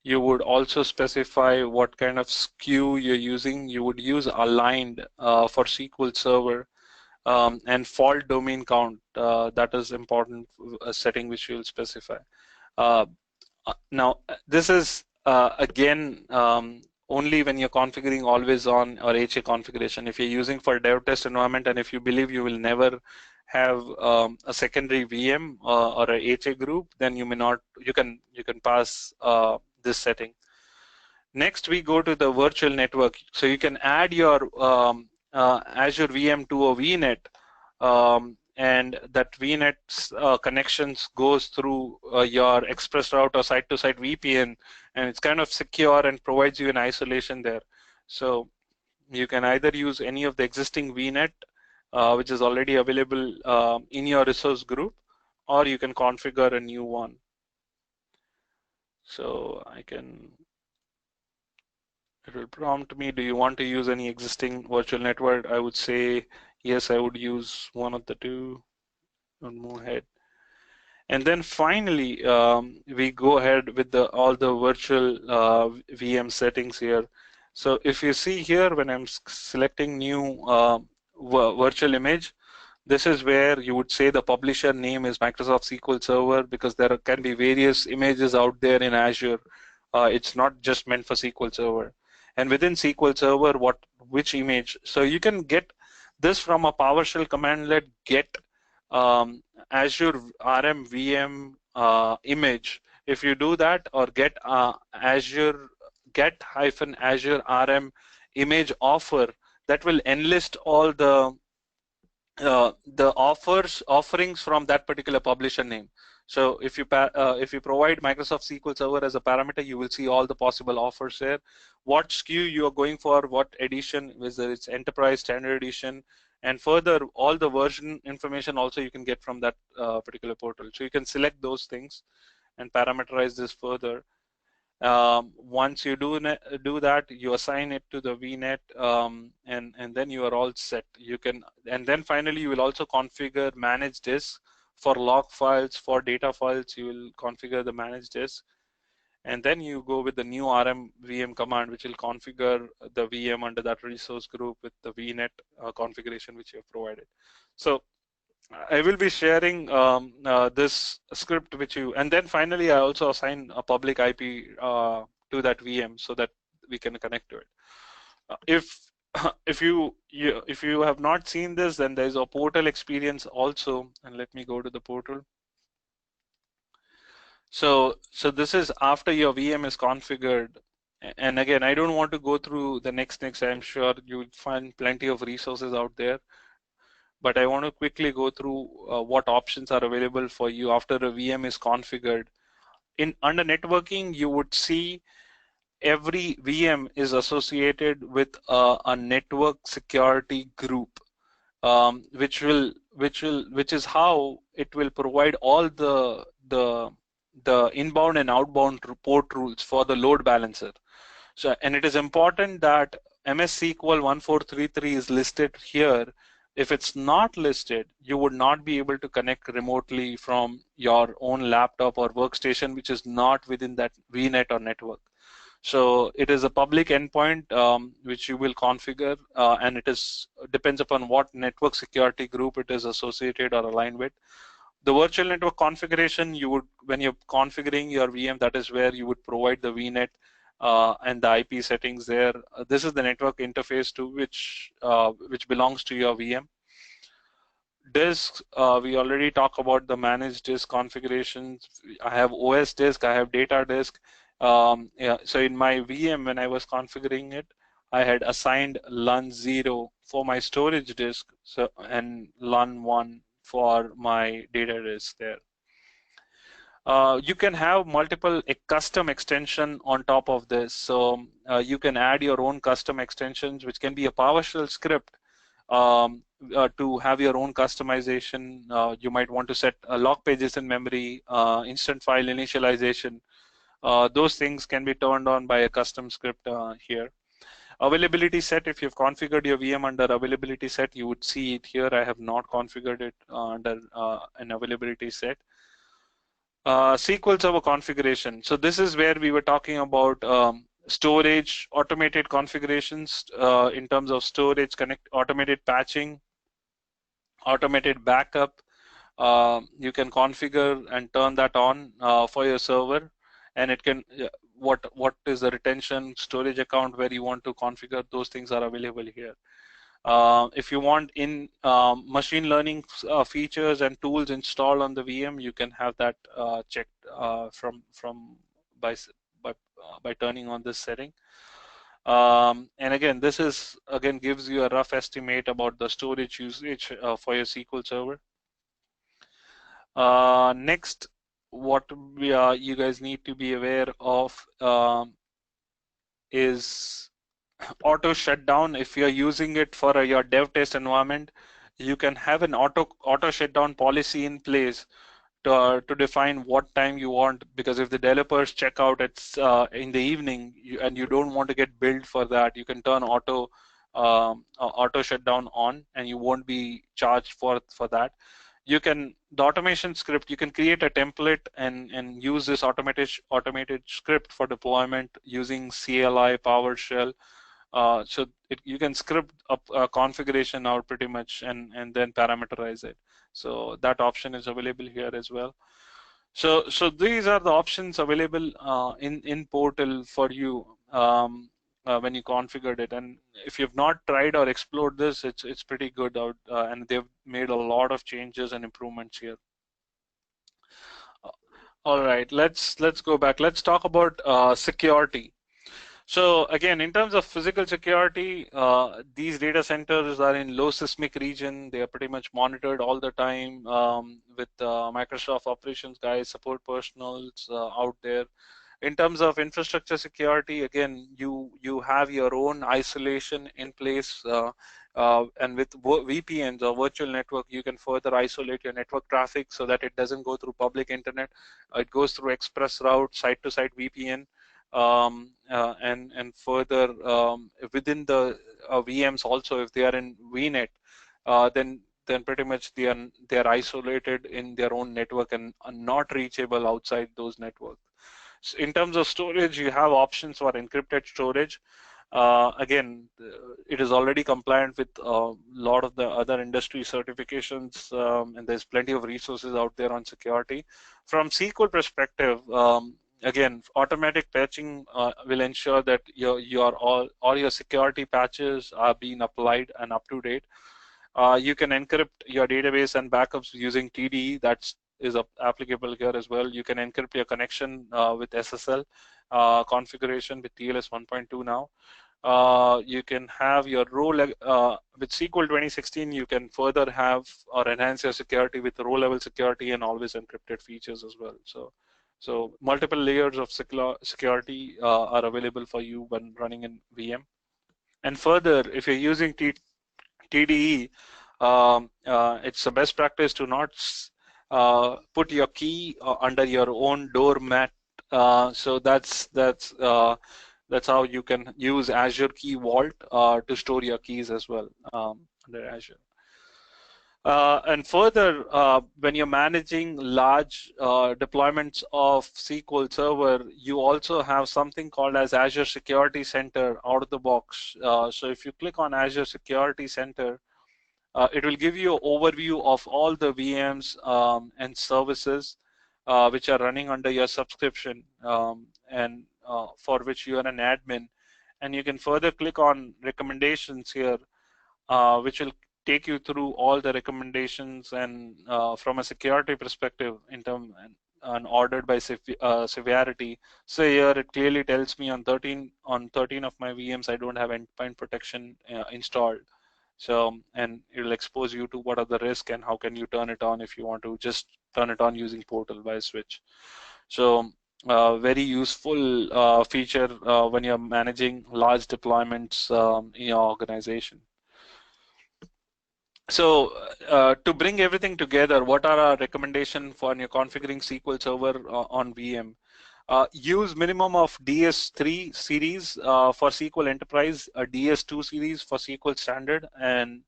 you would also specify what kind of SKU you're using. You would use aligned for SQL Server, and fault domain count. That is important setting which you'll specify. Now this is again only when you're configuring always on or HA configuration. If you're using for dev test environment and if you believe you will never have a secondary VM or a HA group, then you may not. You can pass this setting. Next, we go to the virtual network. So you can add your Azure VM to a VNet, and that VNet's connections goes through your express route or site-to-site VPN, and it's kind of secure and provides you an isolation there. So you can either use any of the existing VNet, which is already available in your resource group, or you can configure a new one. So it will prompt me, do you want to use any existing virtual network? I would say yes, I would use one of the two and move ahead. And then finally, we go ahead with all the virtual VM settings here. So if you see here, when I'm selecting new virtual image, this is where you would say the publisher name is Microsoft SQL Server, because there can be various images out there in Azure. It's not just meant for SQL Server. And within SQL Server, which image? So you can get this from a PowerShell commandlet get Azure RM VM image. If you do that, or get Azure get-Azure RM image offer, that will enlist all the offerings from that particular publisher name. So if you provide Microsoft SQL Server as a parameter, you will see all the possible offers there. What SKU you are going for, what edition, whether it's Enterprise, Standard Edition, and further all the version information also you can get from that particular portal. So you can select those things and parameterize this further. Once you do that, you assign it to the VNet, and then you are all set. You can, and then finally you will also configure manage disk for log files, for data files. You will configure the manage disk, and then you go with the new RM VM command, which will configure the VM under that resource group with the VNet configuration which you have provided. So I will be sharing this script with you, and then finally I also assign a public IP to that VM so that we can connect to it. If if you have not seen this, then there's a portal experience also, and let me go to the portal. So this is after your VM is configured, and again, I don't want to go through the next. I'm sure you'll find plenty of resources out there. But I want to quickly go through what options are available for you after a VM is configured. Under networking, you would see every VM is associated with a network security group, which is how it will provide all the inbound and outbound port rules for the load balancer. So, and it is important that MS SQL 1433 is listed here. If it's not listed, you would not be able to connect remotely from your own laptop or workstation, which is not within that VNet or network. So it is a public endpoint which you will configure, and it depends upon what network security group it is associated or aligned with. The virtual network configuration, when you're configuring your VM, that is where you would provide the VNet and the IP settings there. This is the network interface to which belongs to your VM. Disks, we already talked about the managed disk configurations. I have OS disk, I have data disk. Yeah, so in my VM, when I was configuring it, I had assigned LUN 0 for my storage disk, and LUN 1 for my data disk there. You can have multiple custom extension on top of this. So you can add your own custom extensions, which can be a PowerShell script to have your own customization. You might want to set log pages in memory, instant file initialization. Those things can be turned on by a custom script here. Availability set, if you've configured your VM under availability set, you would see it here. I have not configured it under an availability set. SQL Server configuration. So this is where we were talking about storage, automated configurations in terms of storage, automated patching, automated backup. You can configure and turn that on for your server, and it can what is the retention storage account where you want to configure. Those things are available here. If you want machine learning features and tools installed on the VM, you can have that checked by turning on this setting. And again, this gives you a rough estimate about the storage usage for your SQL Server. Next, what you guys need to be aware of is auto shutdown. If you're using it for your dev test environment, you can have an auto shutdown policy in place to define what time you want, because if the developers check out in the evening and you don't want to get billed for that, you can turn auto shutdown on and you won't be charged for that. The automation script, you can create a template and use this automated script for deployment using CLI, PowerShell. So you can script up a configuration out pretty much and then parameterize it. So that option is available here as well. So these are the options available in Portal for you. when you configured it. And if you've not tried or explored this, it's pretty good out, and they've made a lot of changes and improvements here. All right, let's go back. Let's talk about security. So again, in terms of physical security, these data centers are in low seismic region. They are pretty much monitored all the time with Microsoft operations guys, support personals out there. In terms of infrastructure security, again, you have your own isolation in place, and with VPNs or virtual network, you can further isolate your network traffic so that it doesn't go through public internet. It goes through express route, site-to-site VPN, and further within the VMs also, if they are in VNet, then pretty much they are isolated in their own network and are not reachable outside those networks. In terms of storage, you have options for encrypted storage. Again, it is already compliant with a lot of the other industry certifications, and there's plenty of resources out there on security. From SQL perspective, again, automatic patching will ensure that all your security patches are being applied and up to date. You can encrypt your database and backups using TDE. That is applicable here as well. You can encrypt your connection with SSL configuration with TLS 1.2 now. You can have your role with SQL 2016. You can further have or enhance your security with row level security and always encrypted features as well. So multiple layers of security are available for you when running in VM. And further, if you're using TDE, it's a best practice to not put your key under your own doormat. So that's how you can use Azure Key Vault to store your keys as well under Azure. And further, when you're managing large deployments of SQL Server, you also have something called as Azure Security Center out of the box. So if you click on Azure Security Center, it will give you an overview of all the VMs and services which are running under your subscription and for which you are an admin. And you can further click on recommendations here, which will take you through all the recommendations and from a security perspective in terms and ordered by severity. So here it clearly tells me on 13 of my VMs I don't have endpoint protection installed. So, and it will expose you to what are the risks and how can you turn it on if you want to just turn it on using Portal by a switch. So very useful feature when you're managing large deployments in your organization. So to bring everything together, what are our recommendations for your configuring SQL Server on VM? Use minimum of DS3 series for SQL Enterprise, a DS2 series for SQL Standard, and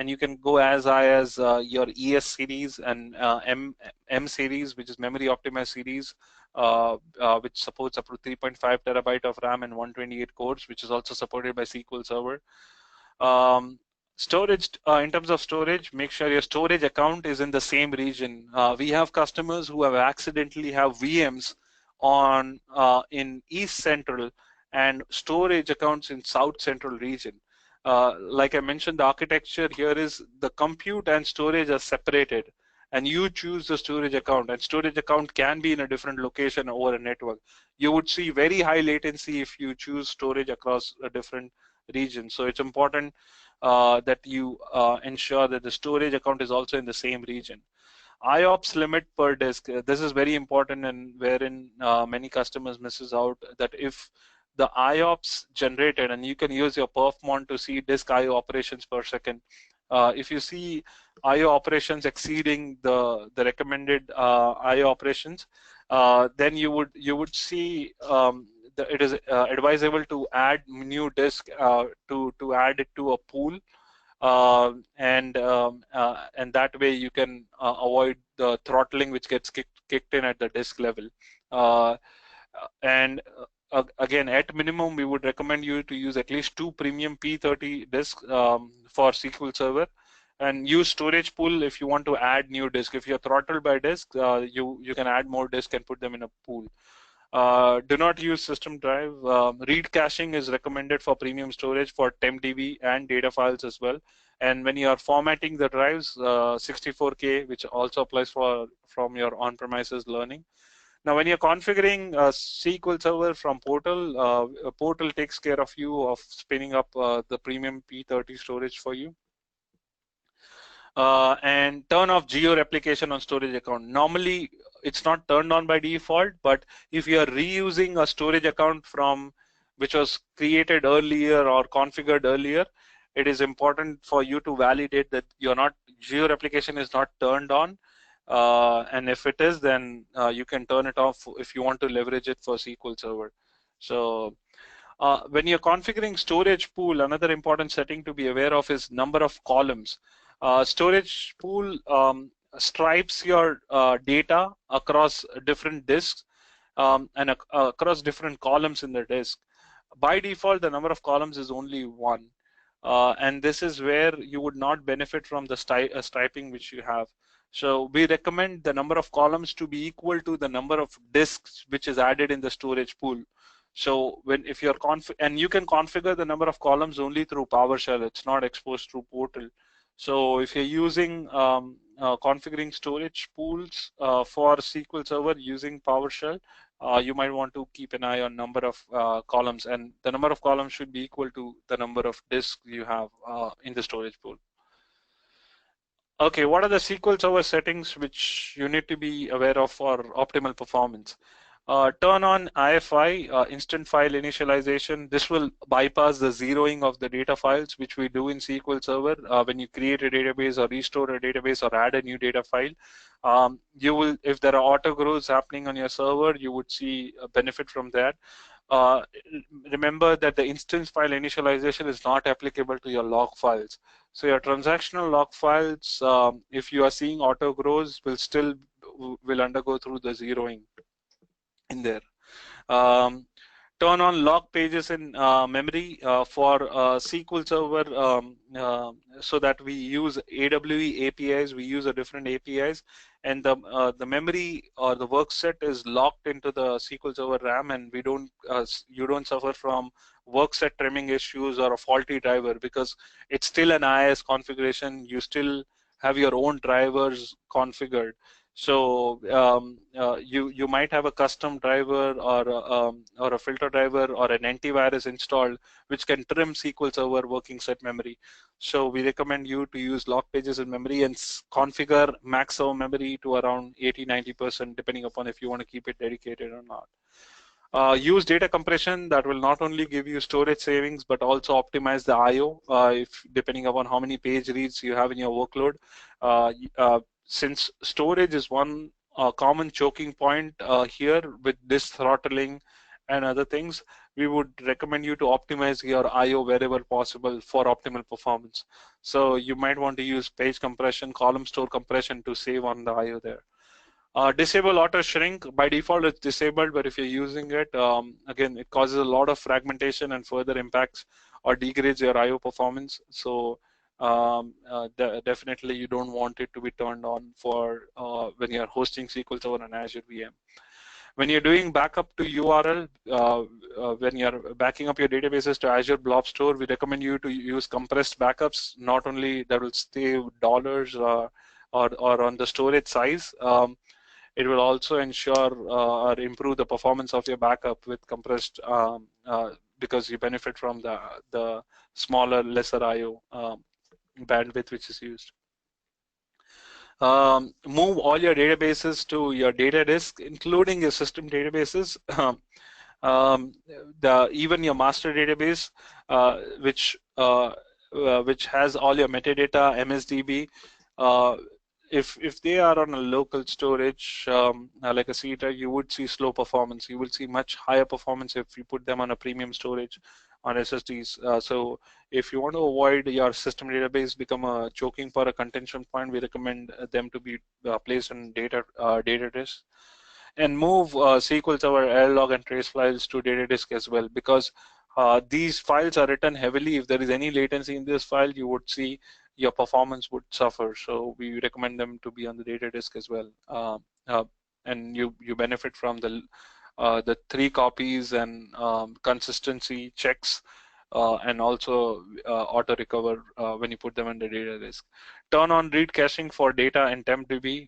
you can go as high as your ES series and M series, which is memory optimized series, which supports up to 3.5 terabyte of RAM and 128 cores, which is also supported by SQL Server. Storage, in terms of storage, make sure your storage account is in the same region. We have customers who have accidentally have VMs on in East Central and storage accounts in South Central region. Like I mentioned, the architecture here is the compute and storage are separated, and you choose the storage account, and storage account can be in a different location over a network. You would see very high latency if you choose storage across a different region. So it's important that you ensure that the storage account is also in the same region. IOPS limit per disk. This is very important, and wherein many customers misses out that if the IOPS generated, and you can use your perfmon to see disk IO operations per second. If you see IO operations exceeding the recommended IO operations, then you would see it is advisable to add new disk to add it to a pool. And that way you can avoid the throttling which gets kicked in at the disk level. And again, at minimum, we would recommend you to use at least 2 premium P30 disks for SQL Server, and use storage pool if you want to add new disk. If you're throttled by disk, you can add more disk and put them in a pool. Do not use system drive. Read caching is recommended for premium storage for temp DB and data files as well. And when you are formatting the drives, 64K, which also applies from your on-premises learning. Now, when you're configuring SQL Server from Portal, Portal takes care of you of spinning up the premium P30 storage for you. And turn off geo replication on storage account. Normally, it's not turned on by default, but if you are reusing a storage account from which was created earlier or configured earlier, it is important for you to validate that you're not geo replication is not turned on. And if it is, then you can turn it off if you want to leverage it for SQL Server. So when you're configuring storage pool, another important setting to be aware of is number of columns. Storage pool stripes your data across different disks and across different columns in the disk. By default, the number of columns is only one. And this is where you would not benefit from the striping which you have. So we recommend the number of columns to be equal to the number of disks which is added in the storage pool. So if you're and you can configure the number of columns only through PowerShell. It's not exposed through Portal. So if you're using configuring storage pools for SQL Server using PowerShell, you might want to keep an eye on number of columns, and the number of columns should be equal to the number of disks you have in the storage pool. Okay, what are the SQL Server settings which you need to be aware of for optimal performance? Turn on IFI, instant file initialization. This will bypass the zeroing of the data files, which we do in SQL Server. When you create a database or restore a database or add a new data file, you will, if there are auto grows happening on your server, you would see a benefit from that. Uh, Remember that the instance file initialization is not applicable to your log files. So your transactional log files, if you are seeing auto grows, will undergo through the zeroing in there. Turn on log pages in memory for SQL Server so that we use AWE APIs. We use a different APIs, and the memory or the work set is locked into the SQL Server RAM, and you don't suffer from work set trimming issues or a faulty driver because it's still an IIS configuration. You still have your own drivers configured. So you might have a custom driver or a filter driver or an antivirus installed which can trim SQL Server working set memory. So we recommend you to use log pages in memory and configure maximum memory to around 80-90% depending upon if you want to keep it dedicated or not. Use data compression that will not only give you storage savings but also optimize the I/O if depending upon how many page reads you have in your workload. Since storage is one common choking point here with disk throttling and other things, we would recommend you to optimize your I/O wherever possible for optimal performance. So you might want to use page compression, column store compression to save on the I/O there. Disable auto shrink. By default, it's disabled, but if you're using it, again, it causes a lot of fragmentation and further impacts or degrades your I/O performance. So definitely you don't want it to be turned on for when you're hosting SQL Server on Azure VM. When you're doing backup to URL, when you're backing up your databases to Azure Blob Store, we recommend you to use compressed backups. Not only that will save dollars or on the storage size, it will also ensure or improve the performance of your backup with compressed because you benefit from the smaller, lesser I/O bandwidth which is used. Move all your databases to your data disk, including your system databases. Even your master database, which has all your metadata, MSDB. If they are on a local storage like a C drive, you would see slow performance. You will see much higher performance if you put them on a premium storage on SSDs. So if you want to avoid your system database become a choking for a contention point, we recommend them to be placed on data disk. And move SQL Server log and trace files to data disk as well, because these files are written heavily. If there is any latency in this file, you would see your performance would suffer. So we recommend them to be on the data disk as well. And you benefit from the the 3 copies and consistency checks, and also auto recover when you put them under data disk. Turn on read caching for data and tempdb.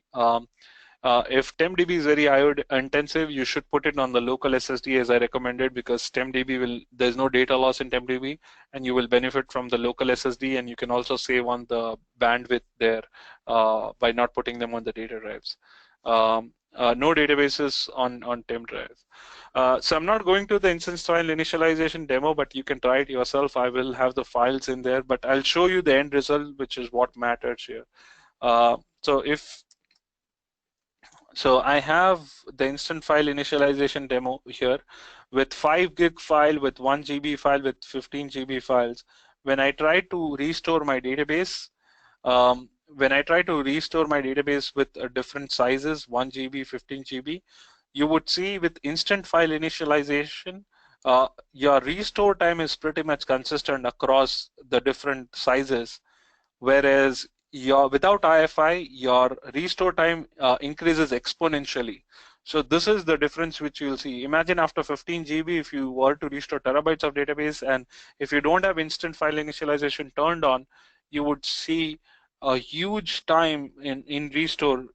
If tempdb is very IO intensive, you should put it on the local SSD as I recommended, because there's no data loss in tempdb, and you will benefit from the local SSD, and you can also save on the bandwidth there by not putting them on the data drives. No databases on temp drive. So I'm not going to the instance file initialization demo, but you can try it yourself. I will have the files in there, but I'll show you the end result, which is what matters here. So I have the instant file initialization demo here with 5 gig file, with 1 GB file, with 15 GB files. When I try to restore my database, with different sizes, 1 GB, 15 GB, you would see with instant file initialization, your restore time is pretty much consistent across the different sizes, whereas without IFI, your restore time increases exponentially. So this is the difference which you'll see. Imagine after 15 GB, if you were to restore terabytes of database, and if you don't have instant file initialization turned on, you would see a huge time in restore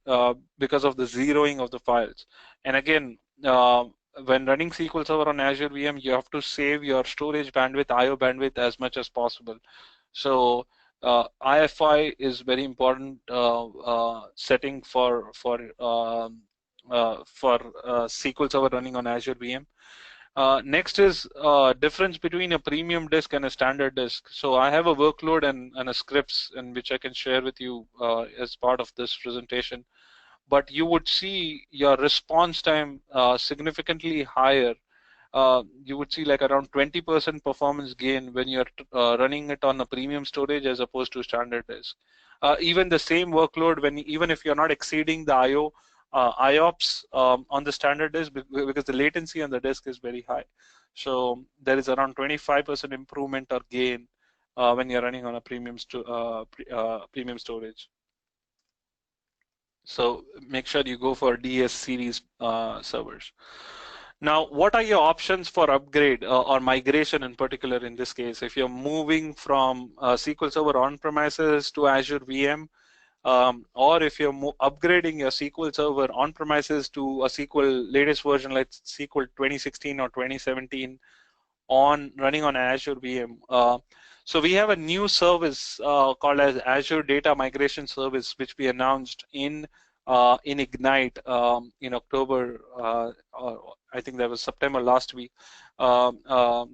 because of the zeroing of the files. And again, when running SQL Server on Azure VM, you have to save your storage bandwidth, IO bandwidth as much as possible. So IFI is very important setting for SQL Server running on Azure VM. Next is difference between a premium disk and a standard disk. So I have a workload and a scripts in which I can share with you as part of this presentation. But you would see your response time significantly higher. You would see like around 20% performance gain when you're running it on a premium storage as opposed to standard disk. Even the same workload, even if you're not exceeding the IOPS on the standard disk, because the latency on the disk is very high. So there is around 25% improvement or gain when you're running on a premium storage. So make sure you go for DS series servers. Now, what are your options for upgrade or migration in particular in this case? If you're moving from SQL Server on-premises to Azure VM, or if you're upgrading your SQL Server on-premises to a SQL latest version like SQL 2016 or 2017 running on Azure VM. So we have a new service called as Azure Data Migration Service, which we announced in Ignite in October. I think that was September last week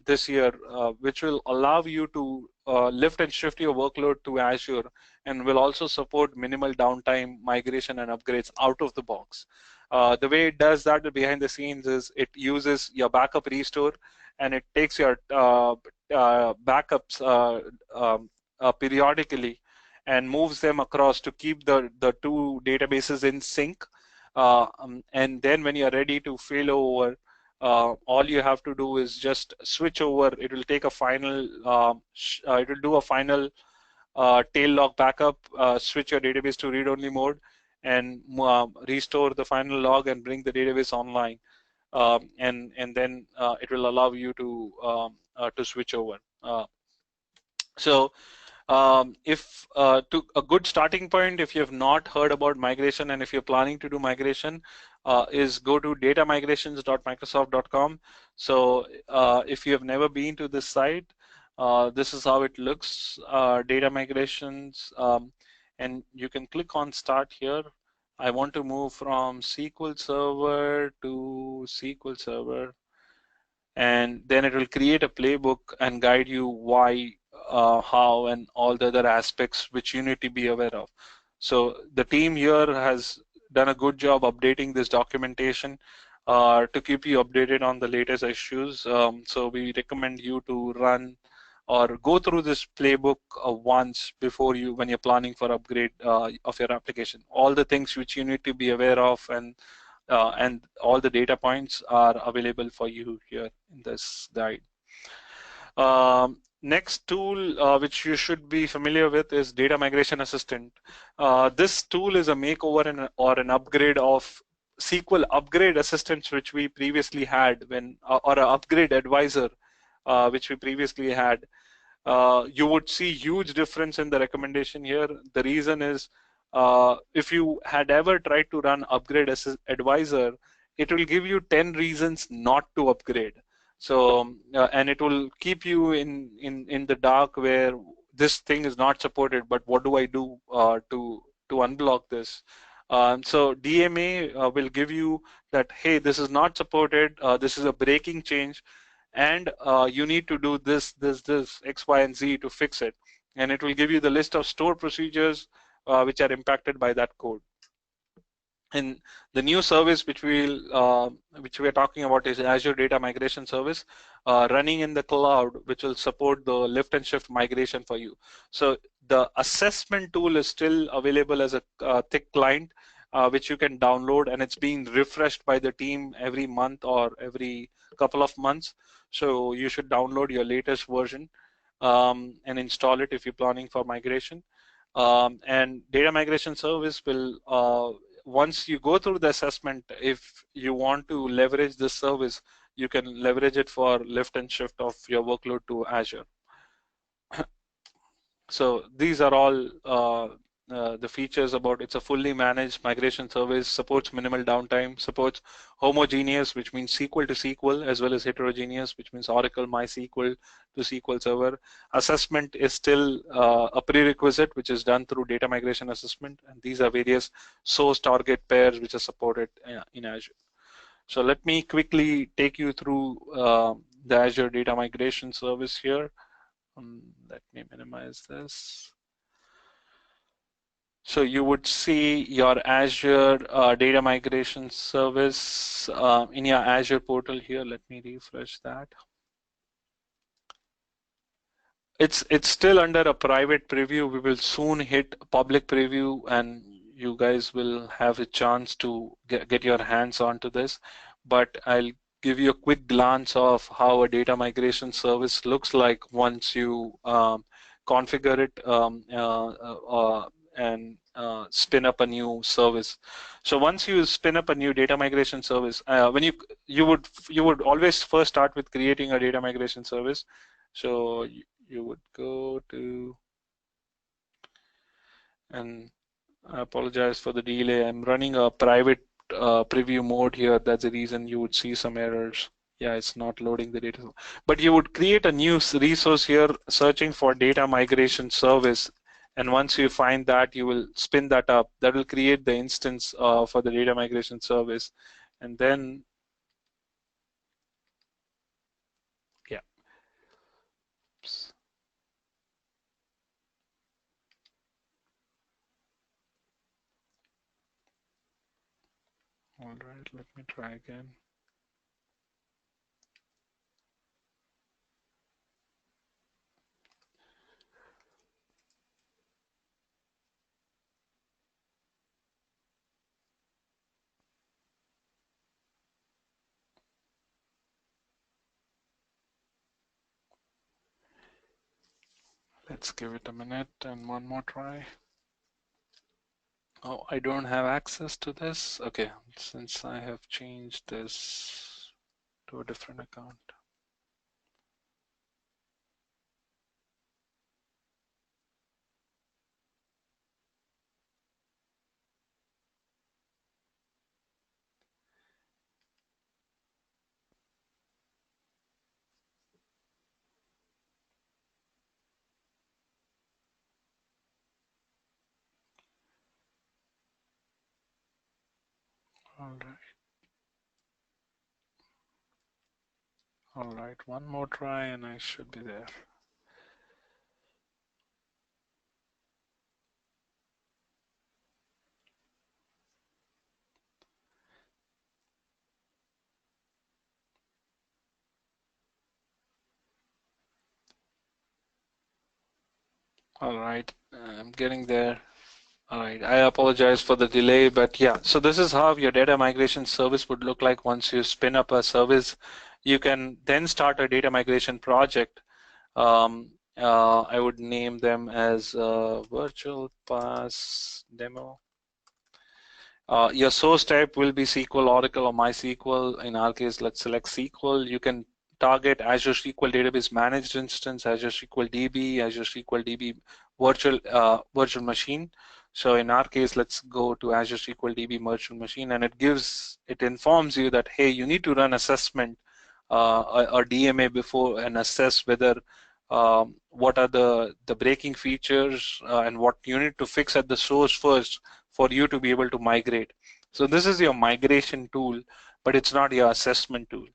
this year, which will allow you to lift and shift your workload to Azure, and will also support minimal downtime migration and upgrades out of the box. The way it does that behind the scenes is it uses your backup restore, and it takes your backups periodically and moves them across to keep the two databases in sync. And then when you're ready to fail over, all you have to do is just switch over. It will take a final, it will do a final tail log backup, switch your database to read-only mode, and restore the final log and bring the database online. And then it will allow you to switch over. So if to a good starting point, if you have not heard about migration and if you're planning to do migration, is go to datamigrations.microsoft.com. So if you have never been to this site, this is how it looks, data migrations, and you can click on start here. I want to move from SQL Server to SQL Server, and then it will create a playbook and guide you why, how, and all the other aspects which you need to be aware of. So the team here has done a good job updating this documentation to keep you updated on the latest issues. So we recommend you to run or go through this playbook once before when you're planning for upgrade of your application. All the things which you need to be aware of, and all the data points are available for you here in this guide. Next tool which you should be familiar with is Data Migration Assistant. This tool is a makeover or an upgrade of SQL upgrade assistance which we previously had or an upgrade advisor which we previously had, you would see huge difference in the recommendation here. The reason is if you had ever tried to run upgrade advisor, it will give you 10 reasons not to upgrade. So and it will keep you in the dark where this thing is not supported, but what do I do to unblock this? So DMA will give you that, hey, this is not supported, this is a breaking change, and you need to do this, X, Y, and Z to fix it. And it will give you the list of stored procedures which are impacted by that code. And the new service which we are talking about is Azure Data Migration Service running in the cloud, which will support the lift and shift migration for you. So the assessment tool is still available as a thick client, which you can download, and it's being refreshed by the team every month or every couple of months. So you should download your latest version and install it if you're planning for migration. And data migration service will, once you go through the assessment, if you want to leverage this service, you can leverage it for lift and shift of your workload to Azure. So these are all the features about it's a fully managed migration service, supports minimal downtime, supports homogeneous, which means SQL to SQL, as well as heterogeneous, which means Oracle MySQL to SQL Server. Assessment is still a prerequisite, which is done through data migration assessment, and these are various source target pairs which are supported in Azure. So let me quickly take you through the Azure data migration service here. Let me minimize this. So you would see your Azure data migration service in your Azure portal here. Let me refresh that. It's still under a private preview. We will soon hit public preview, and you guys will have a chance to get your hands onto this. But I'll give you a quick glance of how a data migration service looks like once you configure it and spin up a new service. So once you spin up a new data migration service, when you would always first start with creating a data migration service. So you would go to, and I apologize for the delay. I'm running a private preview mode here. That's the reason you would see some errors. Yeah, it's not loading the data. But you would create a new resource here, searching for data migration service. And once you find that, you will spin that up. That will create the instance for the data migration service. And then, yeah. Oops. All right, let me try again. Let's give it a minute and one more try. Oh, I don't have access to this. Okay, since I have changed this to a different account. All right. All right, one more try and I should be there. All right, I'm getting there. All right, I apologize for the delay, but yeah, so this is how your data migration service would look like once you spin up a service. You can then start a data migration project. I would name them as virtual pass demo. Your source type will be SQL, Oracle, or MySQL. In our case, let's select SQL. You can target Azure SQL Database Managed Instance, Azure SQL DB, Azure SQL DB virtual machine. So in our case, let's go to Azure SQL DB virtual machine, and it informs you that, hey, you need to run assessment or DMA before and assess whether what are the breaking features and what you need to fix at the source first for you to be able to migrate. So this is your migration tool, but it's not your assessment tool.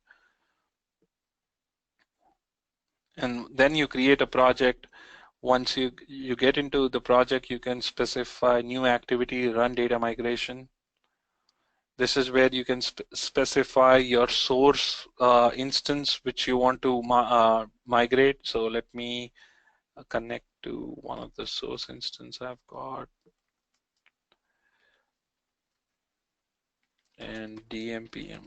And then you create a project. Once you get into the project, you can specify new activity, run data migration. This is where you can specify your source instance which you want to migrate. So let me connect to one of the source instance I've got, and DMPM.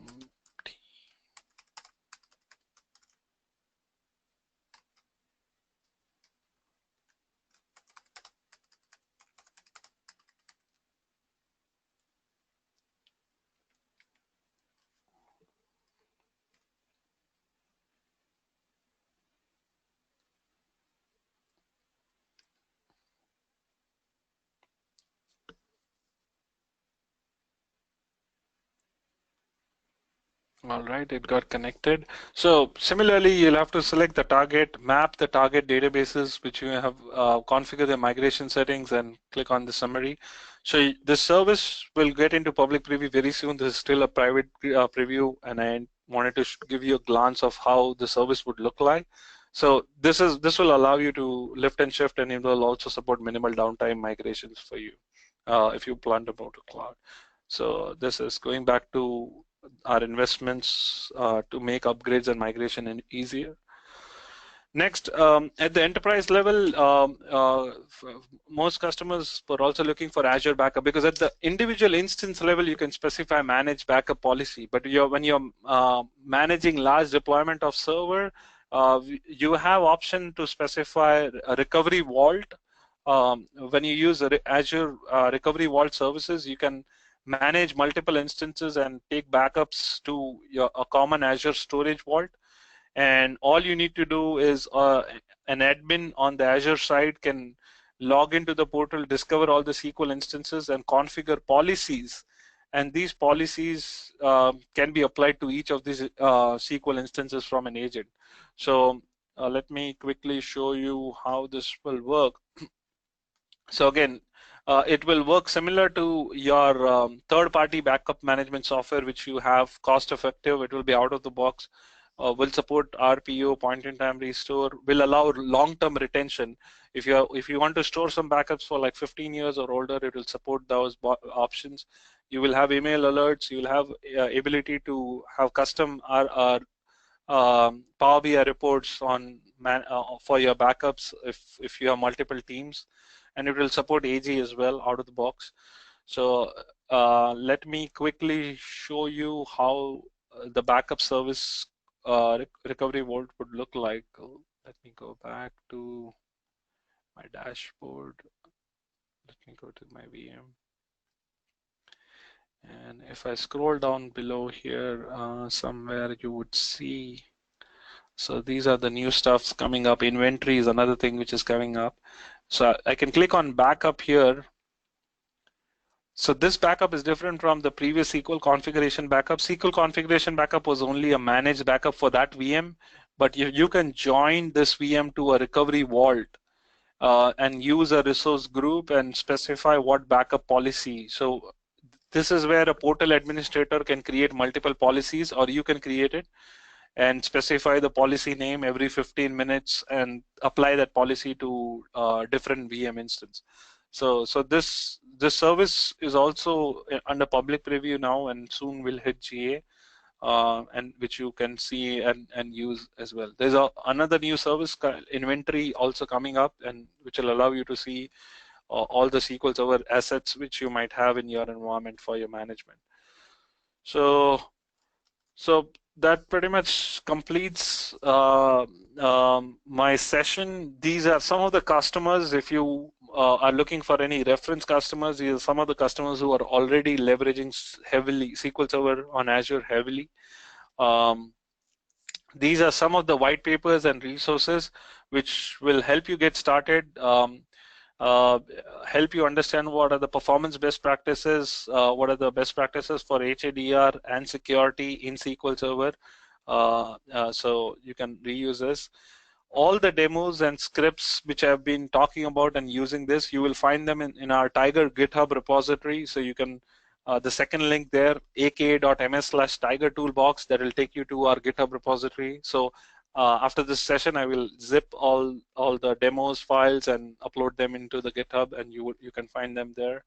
All right, it got connected. So similarly, you'll have to select the target, map the target databases which you have, configure the migration settings, and click on the summary. So this service will get into public preview very soon. This is still a private preview, and I wanted to give you a glance of how the service would look like. So this will allow you to lift and shift, and it will also support minimal downtime migrations for you if you plan to move to cloud. So this is going back to our investments to make upgrades and migration easier. Next, at the enterprise level, most customers were also looking for Azure backup, because at the individual instance level, you can specify manage backup policy. But when you're managing large deployment of server, you have option to specify a recovery vault. When you use Azure Recovery Vault services, you can manage multiple instances and take backups to a common Azure storage vault. And all you need to do is an admin on the Azure side can log into the portal, discover all the SQL instances, and configure policies. And these policies can be applied to each of these SQL instances from an agent. So let me quickly show you how this will work. So again, it will work similar to your third-party backup management software, which you have cost-effective. It will be out of the box. Will support RPO, point-in-time restore. Will allow long-term retention. If you want to store some backups for like 15 years or older, it will support those options. You will have email alerts. You will have ability to have custom Power BI reports on for your backups if you have multiple teams, and it will support AG as well out of the box. So let me quickly show you how the backup service recovery vault would look like. Let me go back to my dashboard. Let me go to my VM. And if I scroll down below here, somewhere you would see, so these are the new stuffs coming up. Inventory is another thing which is coming up. So I can click on backup here. So this backup is different from the previous SQL configuration backup. SQL configuration backup was only a managed backup for that VM, but you can join this VM to a recovery vault and use a resource group and specify what backup policy. So this is where a portal administrator can create multiple policies, or you can create it and specify the policy name every 15 minutes and apply that policy to different VM instance. So this service is also under public preview now, and soon will hit GA, and which you can see and use as well. There's another new service, inventory, also coming up, and which will allow you to see all the SQL Server assets which you might have in your environment for your management. So that pretty much completes my session. These are some of the customers. If you are looking for any reference customers, these are some of the customers who are already leveraging heavily SQL Server on Azure heavily. These are some of the white papers and resources which will help you get started, help you understand what are the performance best practices, what are the best practices for HADR and security in SQL Server. So you can reuse this. All the demos and scripts which I've been talking about and using this, you will find them in our Tiger GitHub repository. So you can, the second link there, aka.ms/Tiger Toolbox, that will take you to our GitHub repository. So after this session, I will zip all the demos files and upload them into the GitHub, and you can find them there.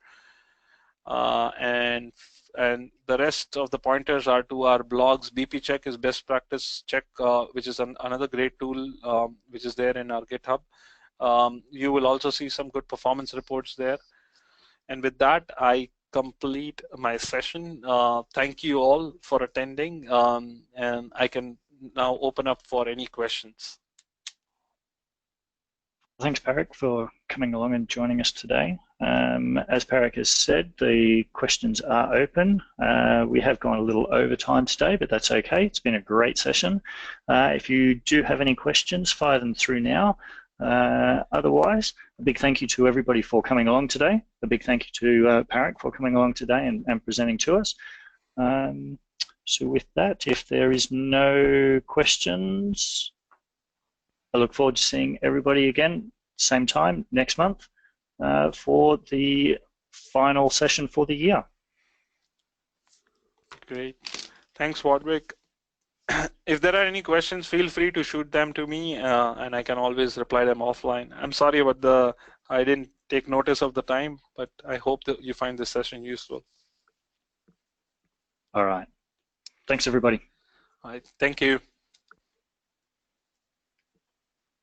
And the rest of the pointers are to our blogs. BP Check is best practice check, which is another great tool which is there in our GitHub. You will also see some good performance reports there. And with that, I complete my session. Thank you all for attending, and I can now open up for any questions. Thanks, Parik, for coming along and joining us today. As Parik has said, the questions are open. We have gone a little over time today, but that's okay. It's been a great session. If you do have any questions, fire them through now. Otherwise, a big thank you to everybody for coming along today. A big thank you to Parik for coming along today and presenting to us. So with that, if there is no questions, I look forward to seeing everybody again, same time next month, for the final session for the year. Great. Thanks, Warwick. If there are any questions, feel free to shoot them to me, and I can always reply them offline. I'm sorry about I didn't take notice of the time, but I hope that you find this session useful. All right. Thanks, everybody. All right. Thank you.